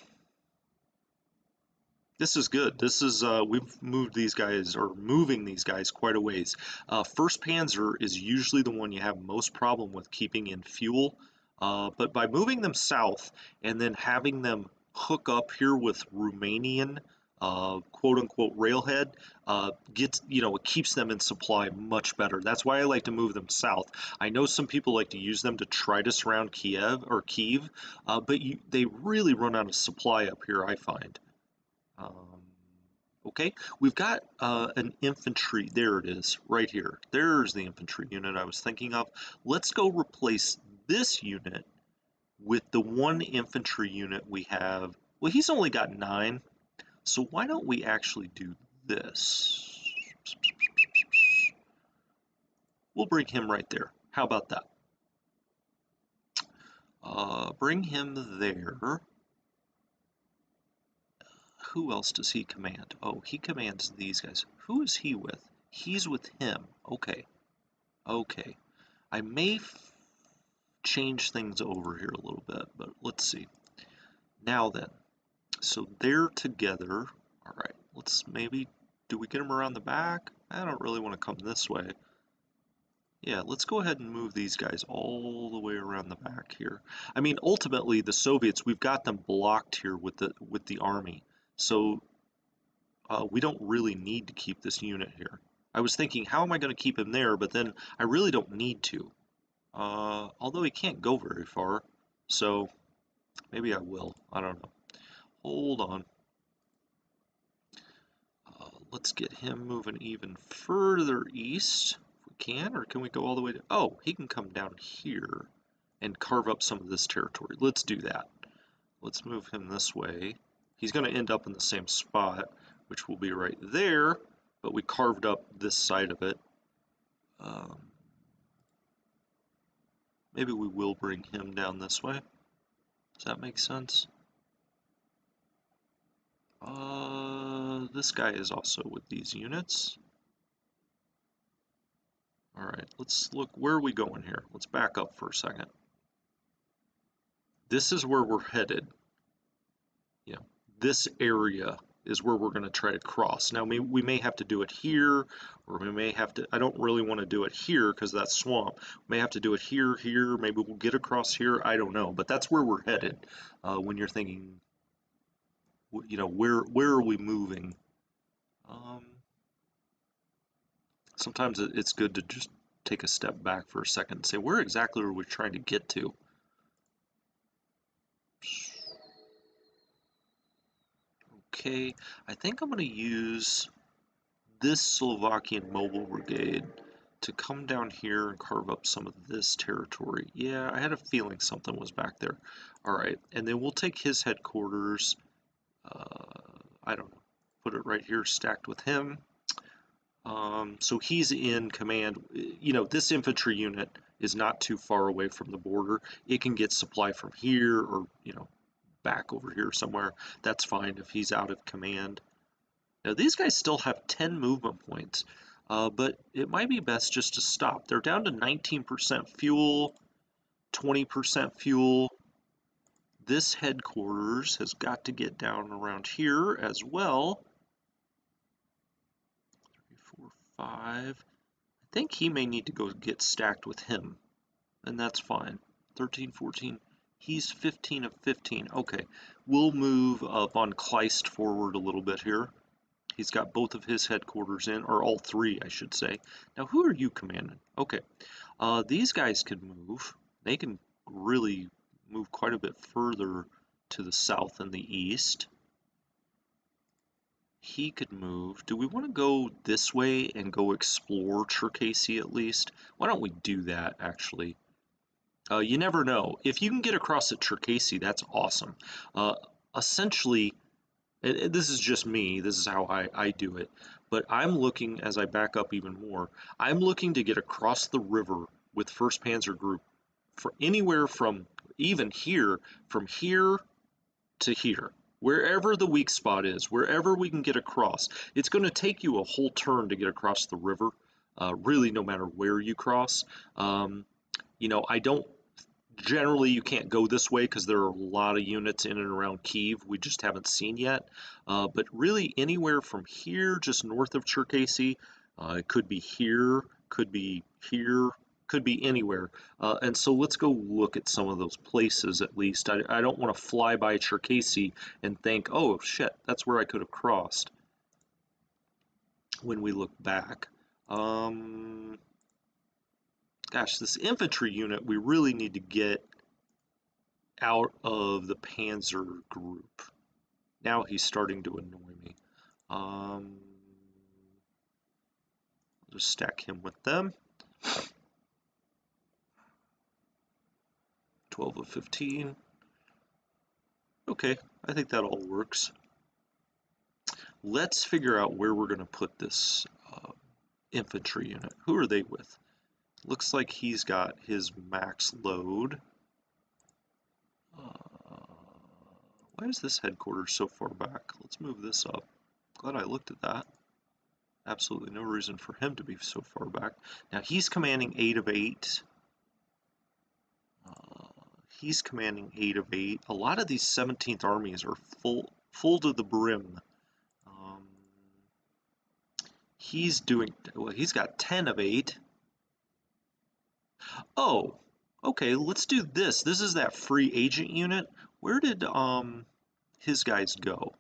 Speaker 1: This is good. This is, we've moved these guys, or moving these guys quite a ways. 1st Panzer is usually the one you have most problem with keeping in fuel, but by moving them south and then having them hook up here with Romanian quote-unquote railhead, it keeps them in supply much better. That's why I like to move them south. I know some people like to use them to try to surround Kiev, but they really run out of supply up here, I find. Okay, we've got an infantry. There it is, right here. There's the infantry unit I was thinking of. Let's go replace this unit with the one infantry unit we have. Well, he's only got 9, so why don't we actually do this? We'll bring him right there. How about that? Bring him there. Who else does he command? Oh, he commands these guys. Who is he with? He's with him. Okay. Okay. I may change things over here a little bit, but let's see. Now then. So they're together. All right. Let's maybe... Do we get them around the back? I don't really want to come this way. Yeah, let's go ahead and move these guys all the way around the back here. I mean, ultimately, the Soviets, we've got them blocked here with the army. So we don't really need to keep this unit here. I was thinking, how am I going to keep him there? But then I really don't need to. Although he can't go very far. So maybe I will. I don't know. Hold on. Let's get him moving even further east. If we can, or can we go all the way to... Oh, he can come down here and carve up some of this territory. Let's do that. Let's move him this way. He's going to end up in the same spot, which will be right there, but we carved up this side of it. Maybe we will bring him down this way. Does that make sense? This guy is also with these units. All right, let's look. Where are we going here? Let's back up for a second. This is where we're headed. This area is where we're going to try to cross. Now, we may have to do it here, or we may have to... I don't really want to do it here because that's swamp. We may have to do it here, maybe we'll get across here. I don't know, but that's where we're headed. When you're thinking, where are we moving? Sometimes it's good to just take a step back for a second and say, where exactly are we trying to get to? Okay, I think I'm going to use this Slovakian mobile brigade to come down here and carve up some of this territory. Yeah, I had a feeling something was back there. All right, and then we'll take his headquarters, I don't know, put it right here stacked with him. So he's in command. This infantry unit is not too far away from the border. It can get supply from here or, back over here somewhere. That's fine if he's out of command. Now, these guys still have 10 movement points, but it might be best just to stop. They're down to 19% fuel, 20% fuel. This headquarters has got to get down around here as well. 3, 4, 5. I think he may need to go get stacked with him, and that's fine. 13, 14. He's 15 of 15. Okay, we'll move von Kleist forward a little bit here. He's got both of his headquarters in, or all three, I should say. Now, who are you commanding? Okay, these guys can move. They can really move quite a bit further to the south and the east. He could move. Do we want to go this way and go explore Cherkasy at least? Why don't we do that, actually? You never know. If you can get across at Cherkasy, that's awesome. Essentially, this is just me. This is how I do it. But I'm looking, as I back up even more, I'm looking to get across the river with 1st Panzer Group for anywhere from, even here, from here to here. Wherever the weak spot is, wherever we can get across. It's going to take you a whole turn to get across the river, really no matter where you cross. You know, I don't, generally you can't go this way because there are a lot of units in and around Kyiv we just haven't seen yet. But really anywhere from here, just north of Cherkasy, it could be here, could be here, could be anywhere. And so let's go look at some of those places at least. I don't want to fly by Cherkasy and think, oh shit, that's where I could have crossed when we look back. Gosh, this infantry unit we really need to get out of the Panzer Group. Now he's starting to annoy me. I'll just stack him with them. 12 of 15. Okay, I think that all works. Let's figure out where we're going to put this infantry unit. Who are they with? Looks like he's got his max load. Why is this headquarters so far back? Let's move this up. Glad I looked at that. Absolutely no reason for him to be so far back. Now he's commanding 8 of 8. He's commanding 8 of 8. A lot of these 17th armies are full to the brim. He's doing, well, he's got 10 of 8. Oh, okay, let's do this. This is that free agent unit. Where did his guys go?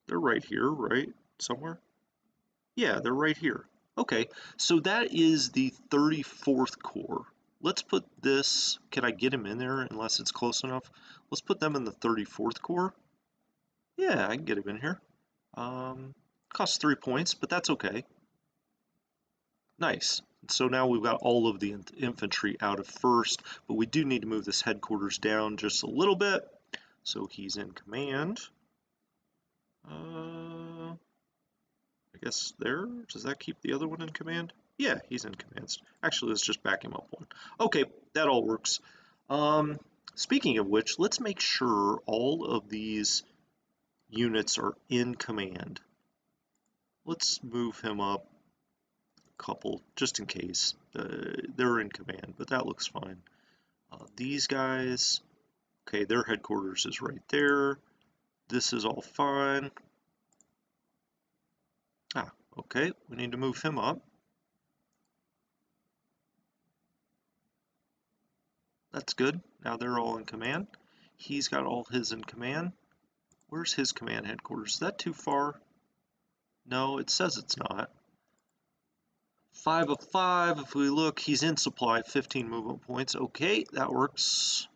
Speaker 1: They're right here, right? Somewhere? Yeah, they're right here. Okay, so that is the 34th Corps. Let's put this, can I get him in there unless it's close enough? Let's put them in the 34th Corps. Yeah, I can get him in here. Costs 3 points, but that's okay. Nice. So now we've got all of the infantry out of 1st, but we do need to move this headquarters down just a little bit. So he's in command. I guess there. Does that keep the other one in command? Yeah, he's in command. Actually, let's just back him up one. Okay, that all works. Speaking of which, let's make sure all of these units are in command. Let's move him up a couple, just in case. They're in command, but that looks fine. These guys, okay, their headquarters is right there. This is all fine. Ah, okay, we need to move him up. That's good. Now they're all in command. He's got all his in command. Where's his command headquarters? Is that too far? No, it says it's not. 5 of 5. If we look, he's in supply, 15 movement points. Okay, that works.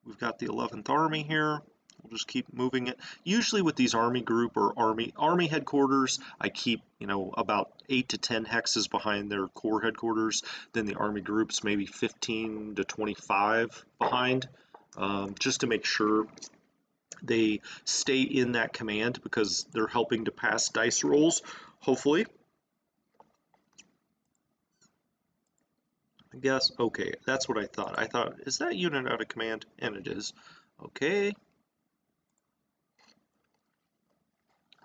Speaker 1: We've got the 11th Army here. We'll just keep moving it. Usually with these army group or army headquarters, I keep, you know, about 8 to 10 hexes behind their core headquarters. Then the army groups maybe 15 to 25 behind, just to make sure they stay in that command because they're helping to pass dice rolls, hopefully. I guess, okay, that's what I thought. I thought, is that unit out of command? And it is. Okay.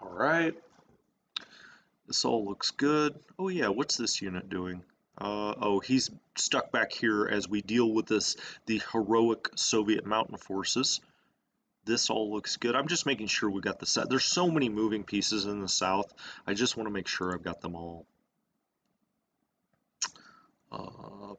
Speaker 1: All right. This all looks good. Oh yeah, what's this unit doing? Oh, he's stuck back here as we deal with the heroic Soviet mountain forces. This all looks good. I'm just making sure we got the set. There's so many moving pieces in the south. I just want to make sure I've got them all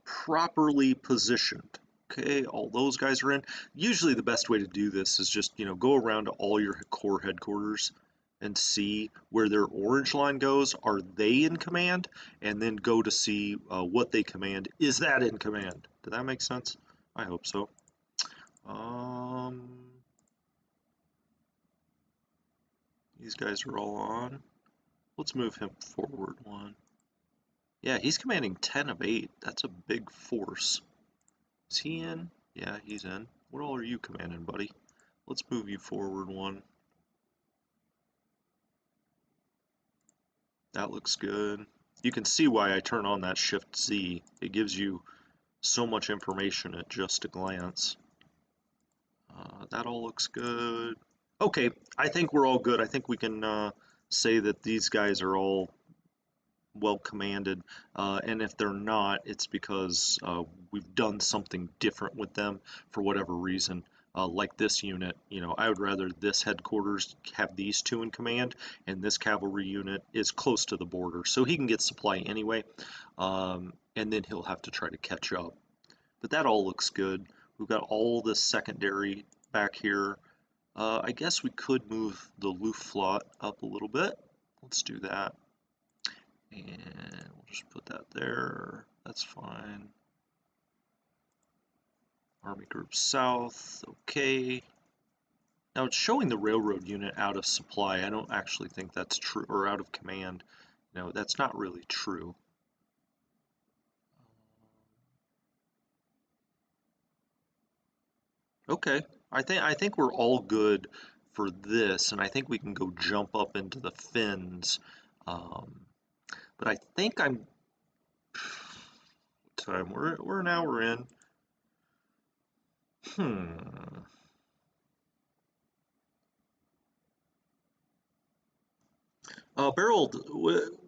Speaker 1: properly positioned. Okay, all those guys are in. Usually the best way to do this is just, go around to all your core headquarters and see where their orange line goes. Are they in command? And then go to see what they command. Is that in command? Did that make sense? I hope so. These guys are all on. Let's move him forward one. Yeah, he's commanding 10 of 8. That's a big force. Is he in? Yeah, he's in. What all are you commanding, buddy? Let's move you forward one. That looks good. You can see why I turn on that Shift Z. It gives you so much information at just a glance. That all looks good. Okay, I think we're all good. I think we can say that these guys are all well commanded, and if they're not, it's because we've done something different with them for whatever reason. Like this unit, I would rather this headquarters have these two in command, and this cavalry unit is close to the border, so he can get supply anyway, and then he'll have to try to catch up. But that all looks good. We've got all this secondary back here. I guess we could move the Luftflotte up a little bit. Let's do that. And we'll just put that there. That's fine. Army Group South, okay. Now it's showing the railroad unit out of supply. I don't actually think that's true, or out of command. No, that's not really true. Okay, I think we're all good for this, and I think we can go jump up into the Finns. But I think I'm what time we're an hour in. Beryl,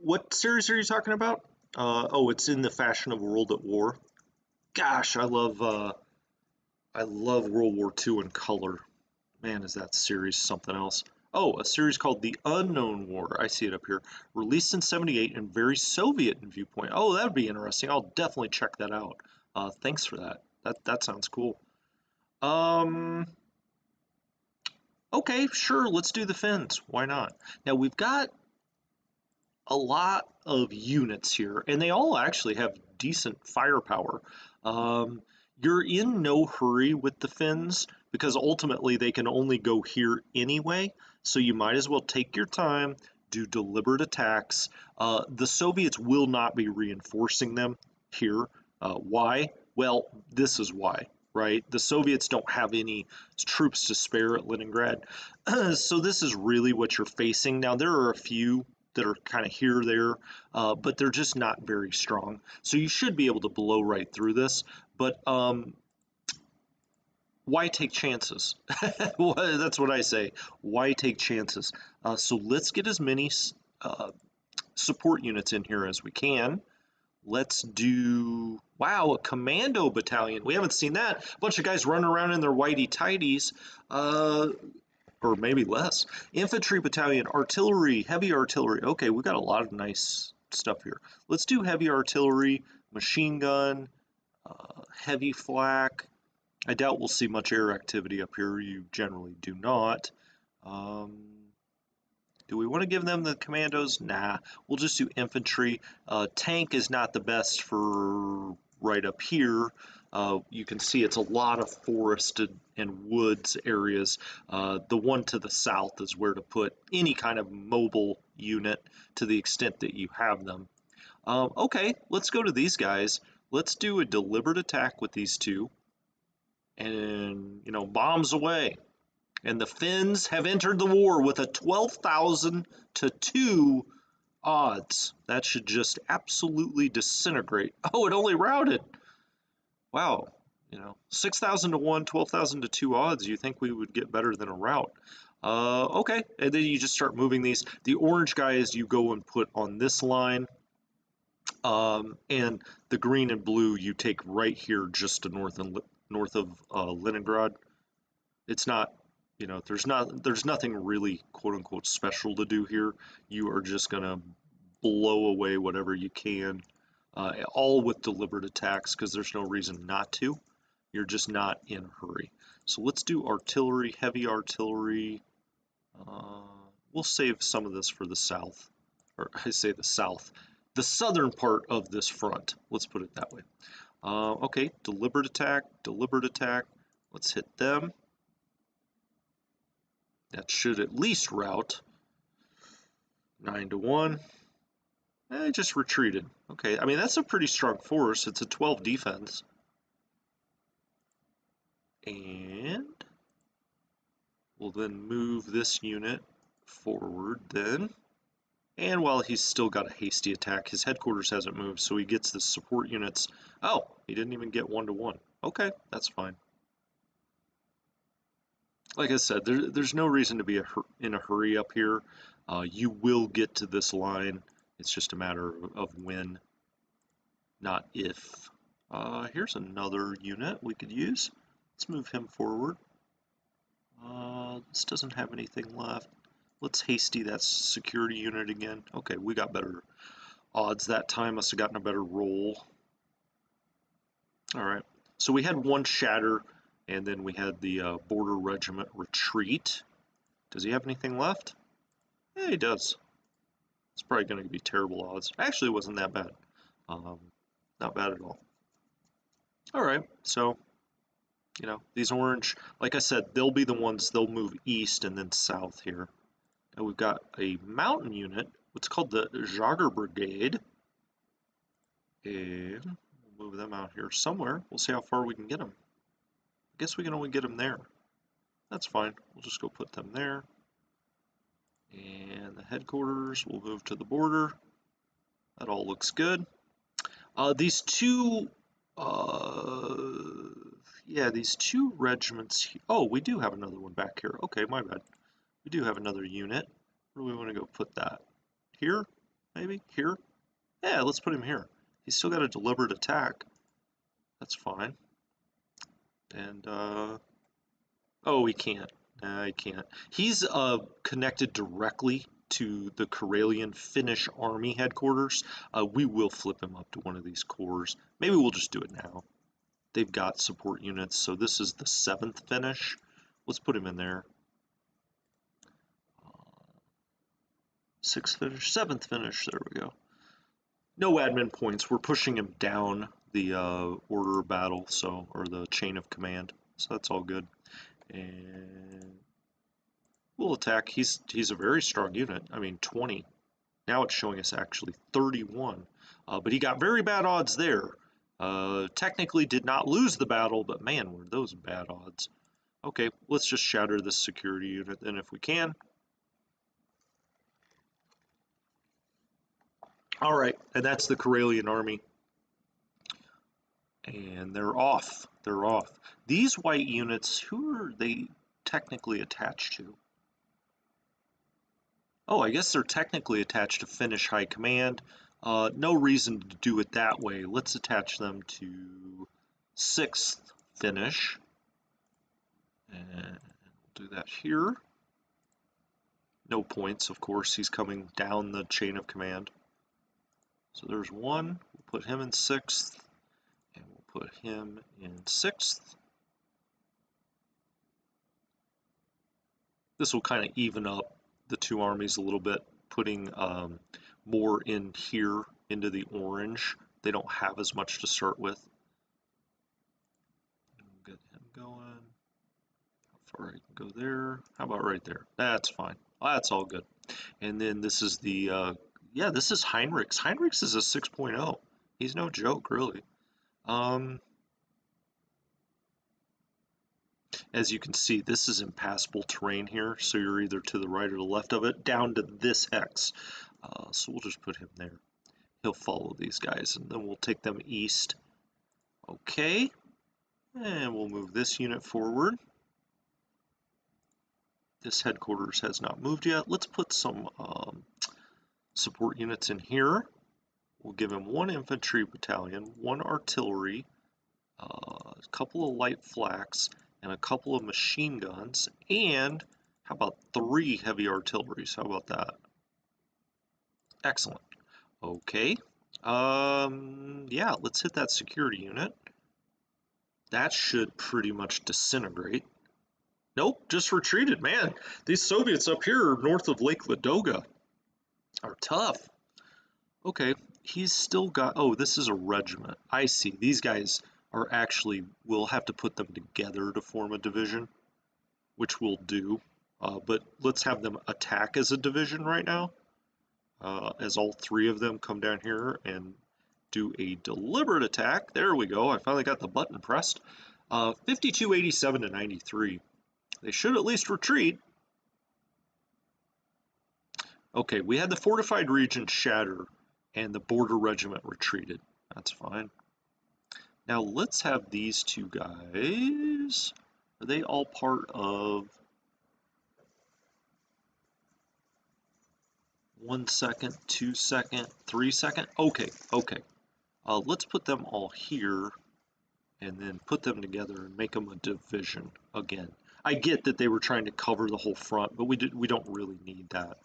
Speaker 1: what series are you talking about? Oh, it's in the fashion of World at War. Gosh, I love World War II in color. Man, is that series something else? Oh, a series called The Unknown War. I see it up here. Released in '78 and very Soviet in viewpoint. Oh, that would be interesting. I'll definitely check that out. Thanks for that. That sounds cool. Um, okay, sure. Let's do the Finns. Why not? Now we've got a lot of units here, and they all actually have decent firepower. Um, you're in no hurry with the Finns because ultimately they can only go here anyway, so you might as well take your time, do deliberate attacks. The Soviets will not be reinforcing them here. Why? Well, this is why. Right? The Soviets don't have any troops to spare at Leningrad. So this is really what you're facing. Now, there are a few that are kind of here or there, but they're just not very strong. So you should be able to blow right through this, but why take chances? Well, that's what I say. Why take chances? So let's get as many support units in here as we can. Let's do, wow, a commando battalion. We haven't seen that. A bunch of guys running around in their whitey tighties. Or maybe less. Infantry battalion, artillery, heavy artillery. Okay, we got a lot of nice stuff here. Let's do heavy artillery, machine gun, heavy flak. I doubt we'll see much air activity up here. You generally do not. Do we want to give them the commandos? Nah, we'll just do infantry. Tank is not the best for right up here. You can see it's a lot of forested and woods areas. The one to the south is where to put any kind of mobile unit to the extent that you have them. Okay, let's go to these guys. Let's do a deliberate attack with these two. And, bombs away. And the Finns have entered the war with a 12,000 to 2 odds. That should just absolutely disintegrate. Oh, it only routed. Wow. 6,000 to 1, 12,000 to 2 odds. You think we would get better than a rout. Okay. And then you just start moving these. The orange guys you go and put on this line. And the green and blue you take right here just to north of Leningrad. It's not You know, there's nothing really quote unquote special to do here. You are just gonna blow away whatever you can, all with deliberate attacks because there's no reason not to. You're just not in a hurry. So let's do artillery, heavy artillery. Uh, we'll save some of this for the south, or I say the south, the southern part of this front. Let's put it that way. Okay, deliberate attack, deliberate attack. Let's hit them. That should at least rout. 9-1. Just retreated. Okay, I mean, that's a pretty strong force. It's a 12 defense. And we'll then move this unit forward then. And while he's still got a hasty attack, his headquarters hasn't moved, so he gets the support units. Oh, he didn't even get 1-1. Okay, that's fine. Like I said, there's no reason to be in a hurry up here. You will get to this line. It's just a matter of when, not if. Here's another unit we could use. Let's move him forward. This doesn't have anything left. Let's hasty that security unit again. Okay, we got better odds that time. Must have gotten a better roll. All right, so we had one shatter, and then we had the border regiment retreat. Does he have anything left? Yeah, he does. It's probably going to be terrible odds. Actually, it wasn't that bad. Not bad at all. All right, so, you know, these orange, like I said, they'll be the ones, they'll move east and then south here. And we've got a mountain unit, what's called the Jogger Brigade. And we'll move them out here somewhere. We'll see how far we can get them. I guess we can only get them there. That's fine. We'll just go put them there. And the headquarters will move to the border. That all looks good. These two, these two regiments. Oh, we do have another one back here. Okay, my bad. We do have another unit. Where do we want to go put that? Here? Maybe? Here? Yeah, let's put him here. He's still got a deliberate attack. That's fine. And, oh, he can't. He can't. He's connected directly to the Karelian Finnish Army headquarters. We will flip him up to one of these corps. Maybe we'll just do it now. They've got support units, so this is the 7th Finnish. Let's put him in there. 6th Finnish, 7th Finnish, there we go. No admin points. We're pushing him down the order of battle, so, or the chain of command. So that's all good. And we'll attack. He's a very strong unit. I mean, 20. Now it's showing us actually 31. But he got very bad odds there. Technically did not lose the battle, but man, were those bad odds. Okay, let's just shatter this security unit then if we can. All right, and that's the Karelian Army. And they're off. They're off. These white units, who are they technically attached to? Oh, I guess they're technically attached to Finnish High Command. No reason to do it that way. Let's attach them to 6th Finnish. And we'll do that here. No points, of course. He's coming down the chain of command. So there's one. We'll put him in 6th. And we'll put him in 6th. This will kind of even up the two armies a little bit, putting more in here into the orange. They don't have as much to start with. We'll get him going. How far I can go there? How about right there? That's fine. That's all good. And then this is the, yeah, this is Heinrichs. Heinrichs is a 6.0. He's no joke, really. As you can see, this is impassable terrain here, so you're either to the right or the left of it, down to this hex. So we'll just put him there. He'll follow these guys, and then we'll take them east. Okay, and we'll move this unit forward. This headquarters has not moved yet. Let's put some support units in here. We'll give him one infantry battalion, one artillery, a couple of light flaks, and a couple of machine guns, and how about 3 heavy artilleries? How about that? Excellent. Okay. Yeah, let's hit that security unit. That should pretty much disintegrate. Nope, just retreated. Man, these Soviets up here north of Lake Ladoga are tough. Okay, he's still got... Oh, this is a regiment. I see. These guys are actually... We'll have to put them together to form a division, which we'll do. But let's have them attack as a division right now, as all 3 of them come down here and do a deliberate attack. There we go. I finally got the button pressed. 5287 to 93. They should at least retreat. Okay, we had the fortified region shatter and the border regiment retreated. That's fine. Now let's have these 2 guys. Are they all part of 1 second, 2 second, 3 second? Okay, okay. Let's put them all here and then put them together and make them a division again. I get that they were trying to cover the whole front, but we don't really need that.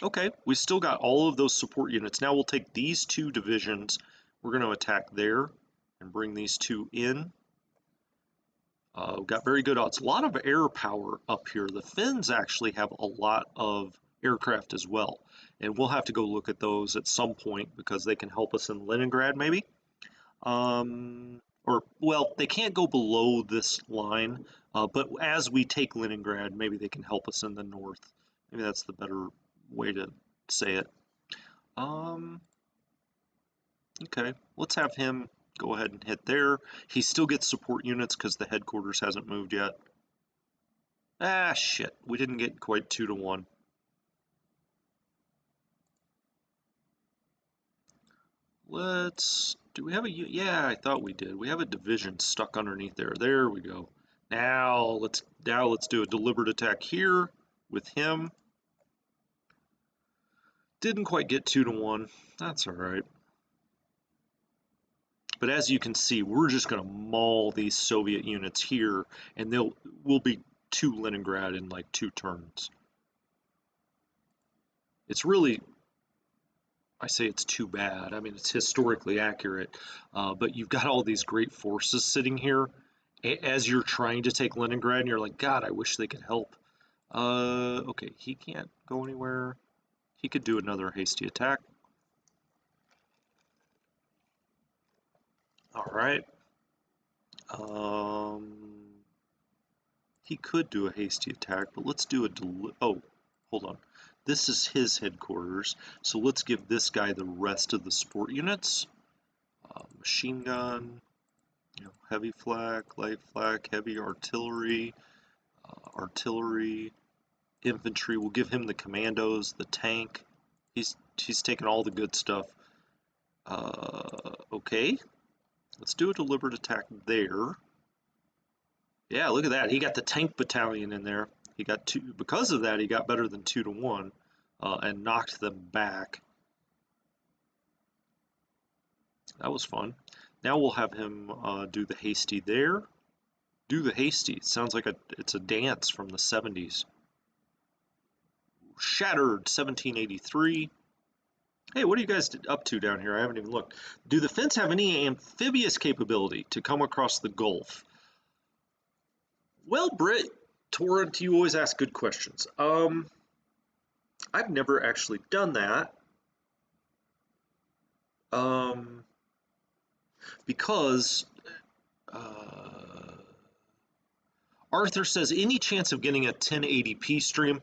Speaker 1: Okay, we still got all of those support units. Now we'll take these 2 divisions. We're going to attack there and bring these 2 in. We've got very good odds. A lot of air power up here. The Finns actually have a lot of aircraft as well. And we'll have to go look at those at some point because they can help us in Leningrad maybe. Or, well, they can't go below this line, but as we take Leningrad, maybe they can help us in the north. Maybe that's the better way to say it. Okay, let's have him go ahead and hit there. He still gets support units because the headquarters hasn't moved yet. Ah, shit. We didn't get quite 2 to 1. Do we have a... Yeah, I thought we did. We have a division stuck underneath there. There we go. Now let's do a deliberate attack here with him. Didn't quite get 2 to 1. That's all right. But as you can see, we're just going to maul these Soviet units here, and we'll be to Leningrad in like 2 turns. It's really, I say it's too bad. I mean, it's historically accurate, but you've got all these great forces sitting here as you're trying to take Leningrad, and you're like, God, I wish they could help. Okay, he can't go anywhere. He could do another hasty attack. All right. He could do a hasty attack, but let's do oh, hold on. This is his headquarters, so let's give this guy the rest of the support units. Machine gun, heavy flak, light flak, heavy artillery, artillery, infantry. We'll give him the commandos, the tank. He's taken all the good stuff. Okay. Let's do a deliberate attack there. Yeah, look at that. He got the tank battalion in there. He got 2. Because of that, he got better than 2 to 1 and knocked them back. That was fun. Now we'll have him do the hasty there. Do the hasty. It sounds like it's a dance from the 70s. Shattered 1783. Hey, what are you guys up to down here? I haven't even looked. Do the Finns have any amphibious capability to come across the Gulf? Well, Britt, Torrent, you always ask good questions. I've never actually done that. Because Arthur says, any chance of getting a 1080p stream?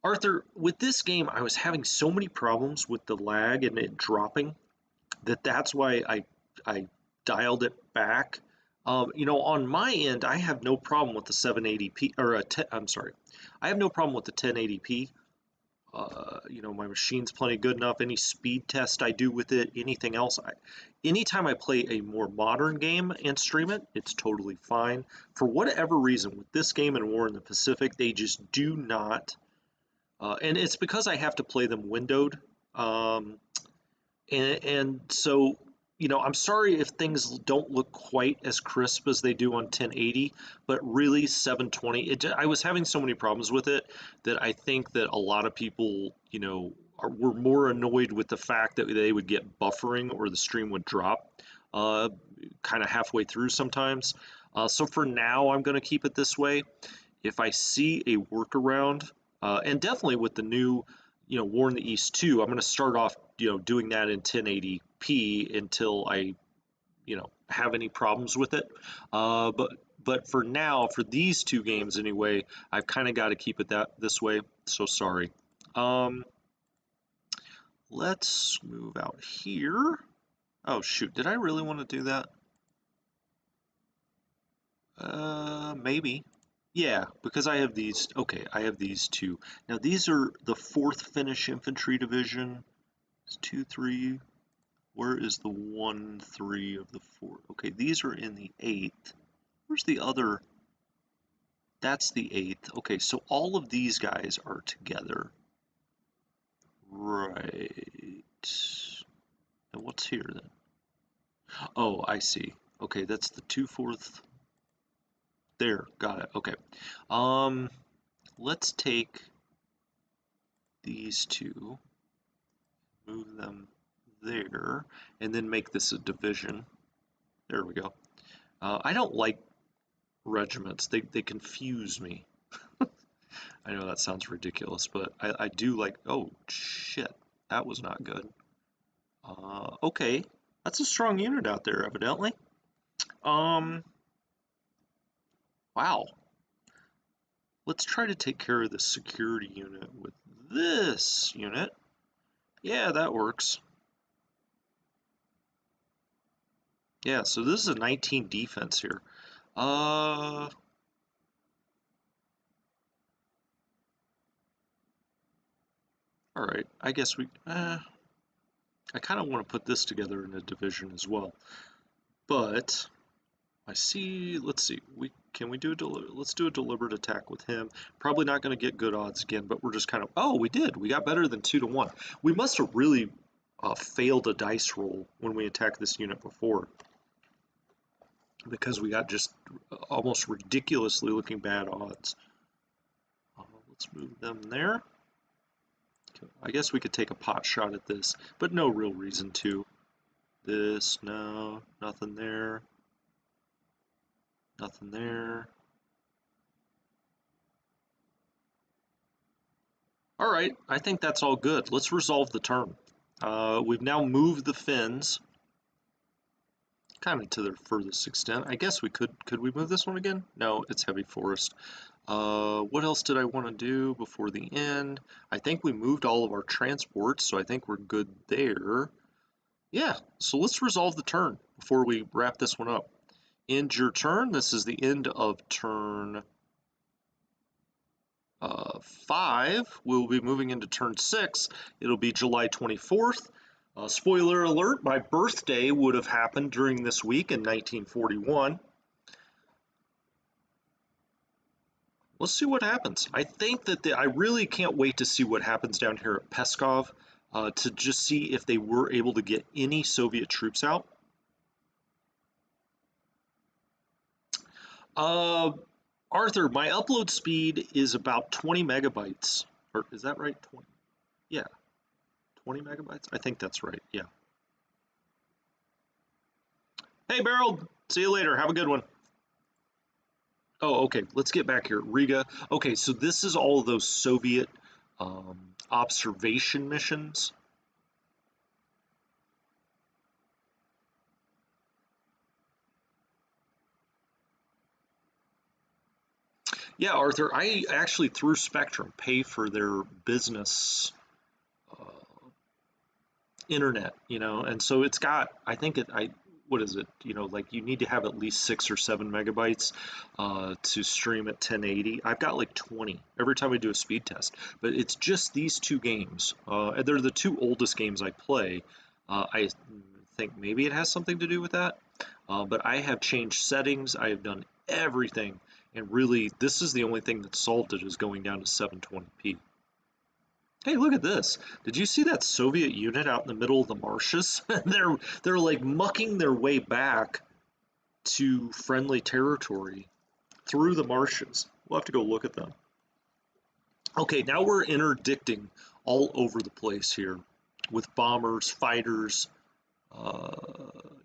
Speaker 1: Arthur, with this game, I was having so many problems with the lag and it dropping that's why I dialed it back. On my end, I have no problem with the 780p, or I'm sorry, I have no problem with the 1080p. My machine's plenty good enough. Any speed test I do with it, anything else, anytime I play a more modern game and stream it, it's totally fine. For whatever reason, with this game and War in the Pacific, they just do not. And it's because I have to play them windowed. And so I'm sorry if things don't look quite as crisp as they do on 1080, but really 720, I was having so many problems with it that I think that a lot of people, were more annoyed with the fact that they would get buffering or the stream would drop uh, kind of halfway through sometimes. So for now, I'm going to keep it this way. If I see a workaround, and definitely with the new, War in the East 2, I'm going to start off, doing that in 1080p until I, have any problems with it. But for now, for these two games anyway, I've kind of got to keep it this way. So sorry. Um, let's move out here. Oh shoot, did I really want to do that? Maybe. Yeah, because I have these. Okay, I have these two. Now these are the 4th Finnish Infantry Division. It's 2, 3. Where is the 1, 3 of the 4? Okay, these are in the 8th. Where's the other? That's the 8th. Okay, so all of these guys are together. Right. And what's here then? Oh, I see. Okay, that's the 2/4. There, got it. Okay. Um, let's take these two, move them there, and then make this a division. There we go. I don't like regiments. They confuse me. I know that sounds ridiculous, but I do like, oh shit, that was not good. Okay, that's a strong unit out there, evidently. Um, wow. Let's try to take care of the security unit with this unit. Yeah, that works. Yeah, so this is a 19 defense here. All right, I guess I kind of want to put this together in a division as well. But I see, let's see, can we do let's do a deliberate attack with him. Probably not going to get good odds again, but we're just kind of, oh, we did. We got better than 2 to 1. We must have really failed a dice roll when we attacked this unit before, because we got just almost ridiculously looking bad odds. Let's move them there. I guess we could take a pot shot at this, but no real reason to. This, no, nothing there. Nothing there. All right, I think that's all good. Let's resolve the turn. We've now moved the Finns kind of to their furthest extent. I guess we could we move this one again? No, it's heavy forest. What else did I want to do before the end? I think we moved all of our transports, so I think we're good there. Yeah, so let's resolve the turn before we wrap this one up. End your turn. This is the end of turn 5. We'll be moving into turn 6. It'll be July 24th. Spoiler alert, my birthday would have happened during this week in 1941. Let's see what happens. I think that I really can't wait to see what happens down here at Peskov, to just see if they were able to get any Soviet troops out. Arthur, my upload speed is about 20 megabytes. Or is that right? 20? Yeah, 20 megabytes? I think that's right, yeah. Hey, Beryl, see you later. Have a good one. Oh, okay, let's get back here. Riga. Okay, so this is all of those Soviet observation missions. Yeah, Arthur, I actually, through Spectrum, pay for their business uh, internet, and so it's got, I think what is it, like you need to have at least 6 or 7 megabytes to stream at 1080. I've got like 20 every time I do a speed test, but it's just these two games. And they're the two oldest games I play. I think maybe it has something to do with that, but I have changed settings. I have done everything, and really, this is the only thing that solved it, is going down to 720p. Hey, look at this. Did you see that Soviet unit out in the middle of the marshes? They're like mucking their way back to friendly territory through the marshes. We'll have to go look at them. Okay, now we're interdicting all over the place here with bombers, fighters. Uh,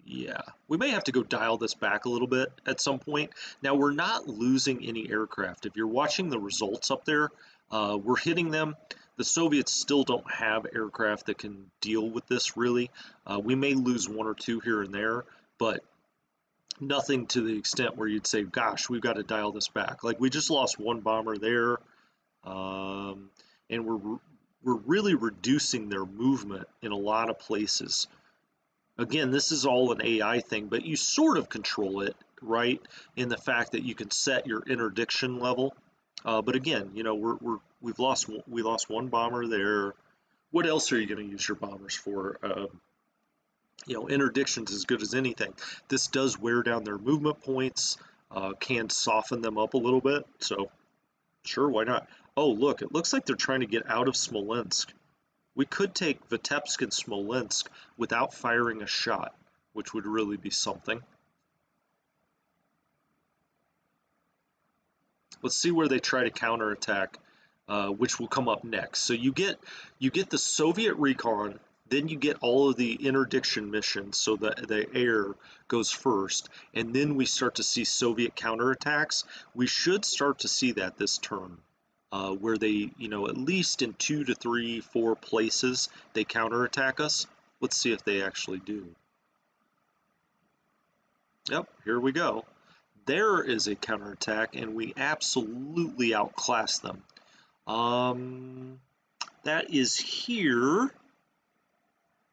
Speaker 1: yeah, we may have to go dial this back a little bit at some point. Now, we're not losing any aircraft. If you're watching the results up there, we're hitting them. The Soviets still don't have aircraft that can deal with this, really. We may lose one or two here and there, but nothing to the extent where you'd say, gosh, we've got to dial this back. Like, we just lost one bomber there, and we're really reducing their movement in a lot of places. Again, this is all an AI thing, but you sort of control it, right? In the fact that you can set your interdiction level. But again, you know, we lost one bomber there. What else are you going to use your bombers for? You know, interdiction's as good as anything. This does wear down their movement points, can soften them up a little bit. So, sure, why not? Oh, look, it looks like they're trying to get out of Smolensk. We could take Vitebsk and Smolensk without firing a shot, which would really be something. Let's see where they try to counterattack, which will come up next. So you get the Soviet recon, then you get all of the interdiction missions, so the air goes first, and then we start to see Soviet counterattacks. We should start to see that this turn. Where they, you know, at least in 2 to 3, 4 places, they counterattack us. Let's see if they actually do. Yep, here we go. There is a counterattack, and we absolutely outclass them. That is here.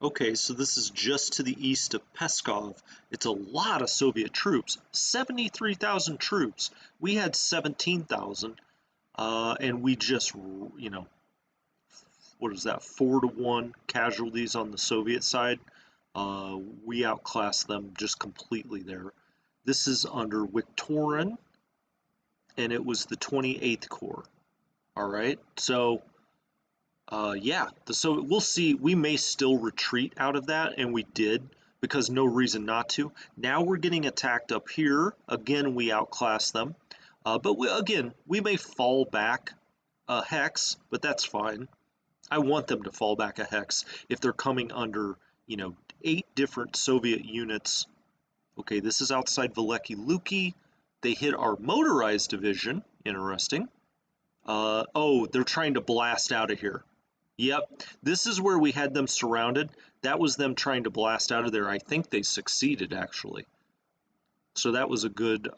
Speaker 1: Okay, so this is just to the east of Peskov. It's a lot of Soviet troops, 73,000 troops. We had 17,000. And we just, you know, what is that, 4-1 casualties on the Soviet side. We outclassed them just completely there. This is under Viktorin, and it was the 28th Corps. All right, so yeah, so we'll see. We may still retreat out of that, and we did, because no reason not to. Now we're getting attacked up here. Again, we outclass them. But again, we may fall back a hex, but that's fine. I want them to fall back a hex if they're coming under, you know, 8 different Soviet units. Okay, this is outside Veliki Luki. They hit our motorized division. Interesting. Oh, they're trying to blast out of here. Yep, this is where we had them surrounded. That was them trying to blast out of there. I think they succeeded, actually. So that was a good...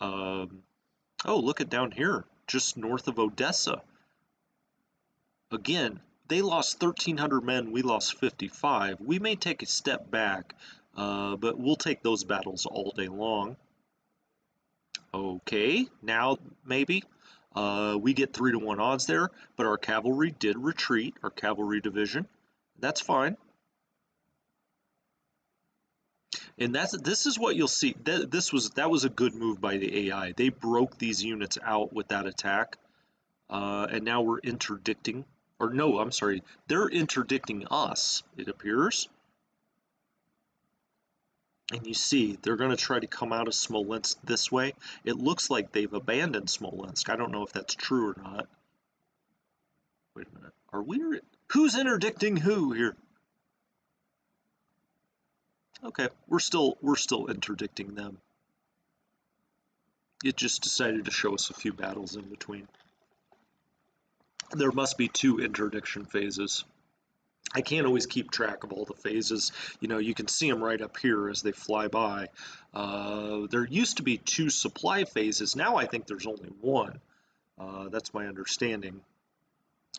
Speaker 1: Oh, look at down here, just north of Odessa. Again, they lost 1,300 men, we lost 55. We may take a step back, but we'll take those battles all day long. Okay, now maybe. We get 3-1 odds there, but our cavalry did retreat, our cavalry division. That's fine. And this is what you'll see. That was a good move by the AI. They broke these units out with that attack, and now we're interdicting. Or no, I'm sorry, they're interdicting us. It appears. And you see, they're going to try to come out of Smolensk this way. It looks like they've abandoned Smolensk. I don't know if that's true or not. Wait a minute. Are we? Who's interdicting who here? Okay, we're still interdicting them. It just decided to show us a few battles in between. There must be 2 interdiction phases. I can't always keep track of all the phases. You know, you can see them right up here as they fly by. There used to be 2 supply phases. Now I think there's only 1. That's my understanding.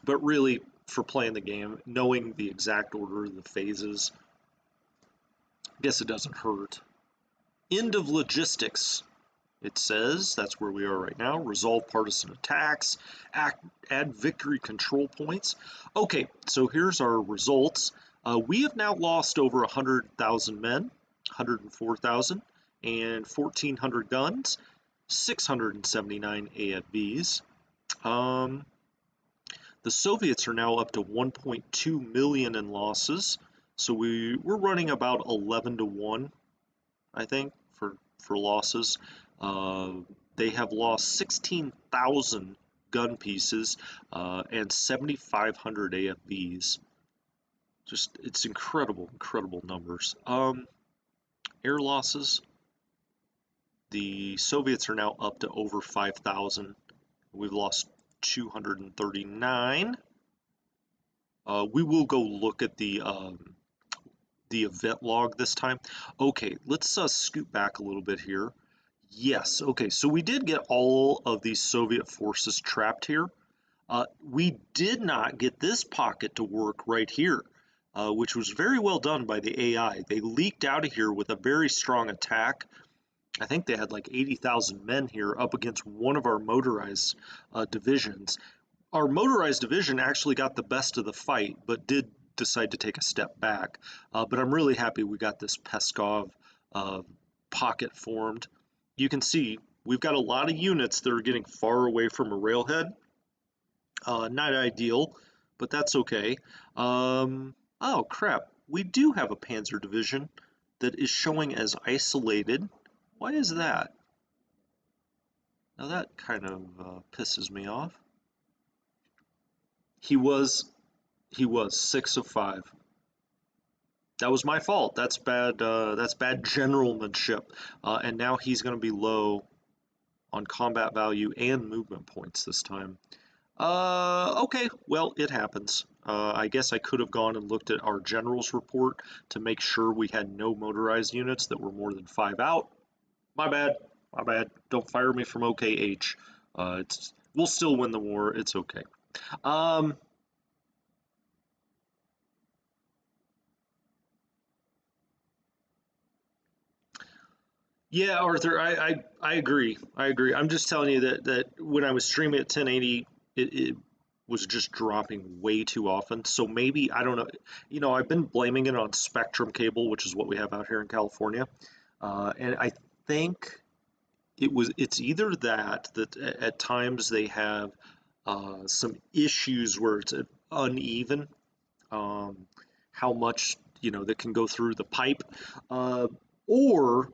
Speaker 1: But really, for playing the game, knowing the exact order of the phases, I guess it doesn't hurt. End of logistics. It says that's where we are right now. Resolve partisan attacks, add victory control points. Okay, so here's our results. We have now lost over 100,000 men, 104,000, and 1,400 guns, 679 AFVs. The Soviets are now up to 1.2 million in losses. So we're running about 11 to 1, I think, for losses. They have lost 16,000 gun pieces and 7,500 AFVs. Just, it's incredible, incredible numbers. Air losses. The Soviets are now up to over 5,000. We've lost 239. We will go look at the event log this time. Okay, let's scoot back a little bit here. Yes, okay, so we did get all of these Soviet forces trapped here. We did not get this pocket to work right here, which was very well done by the AI. They leaked out of here with a very strong attack. I think they had like 80,000 men here up against one of our motorized divisions. Our motorized division actually got the best of the fight, but did decide to take a step back. But I'm really happy we got this Peskov pocket formed. You can see we've got a lot of units that are getting far away from a railhead. Not ideal, but that's okay. Oh crap, we do have a panzer division that is showing as isolated. Why is that? Now that kind of pisses me off. He was 6 of 5. That was my fault. That's bad generalmanship. And now he's going to be low on combat value and movement points this time. Okay, well, it happens. I guess I could have gone and looked at our general's report to make sure we had no motorized units that were more than 5 out. My bad. My bad. Don't fire me from OKH. We'll still win the war. It's okay. Yeah, Arthur, I agree. I agree. I'm just telling you that when I was streaming at 1080, it was just dropping way too often. So maybe, I don't know. I've been blaming it on Spectrum cable, which is what we have out here in California. And I think it's either that at times they have some issues where it's uneven, how much that can go through the pipe, or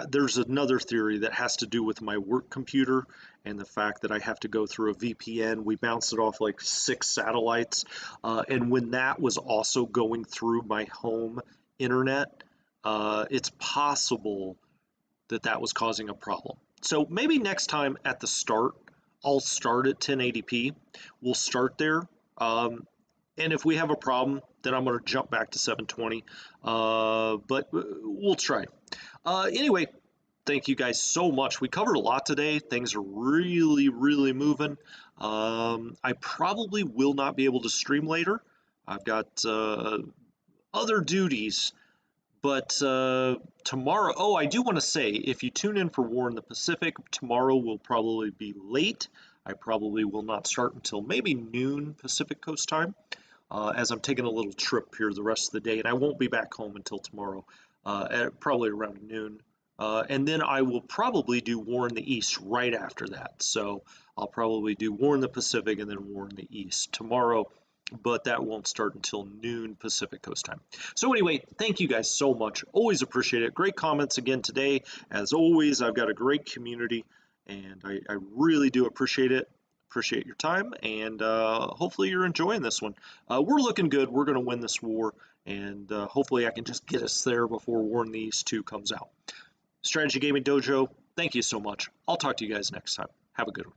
Speaker 1: there's another theory that has to do with my work computer and the fact that I have to go through a VPN. We bounced it off like 6 satellites, and when that was also going through my home internet, it's possible that was causing a problem. So maybe next time at the start, I'll start at 1080p. We'll start there. And if we have a problem, then I'm going to jump back to 720. But we'll try. Anyway, thank you guys so much. We covered a lot today. Things are really, really moving. I probably will not be able to stream later. I've got other duties. But tomorrow, oh, I do want to say, if you tune in for War in the Pacific, tomorrow will probably be late. I probably will not start until maybe noon Pacific Coast time, as I'm taking a little trip here the rest of the day, and I won't be back home until tomorrow, at probably around noon. And then I will probably do War in the East right after that. So I'll probably do War in the Pacific and then War in the East tomorrow, but that won't start until noon Pacific Coast time. So anyway, thank you guys so much. Always appreciate it. Great comments again today. As always, I've got a great community, and I really do appreciate it. Appreciate your time, and hopefully you're enjoying this one. We're looking good. We're going to win this war, and hopefully I can just get us there before War in the East 2 comes out. Strategy Gaming Dojo, thank you so much. I'll talk to you guys next time. Have a good one.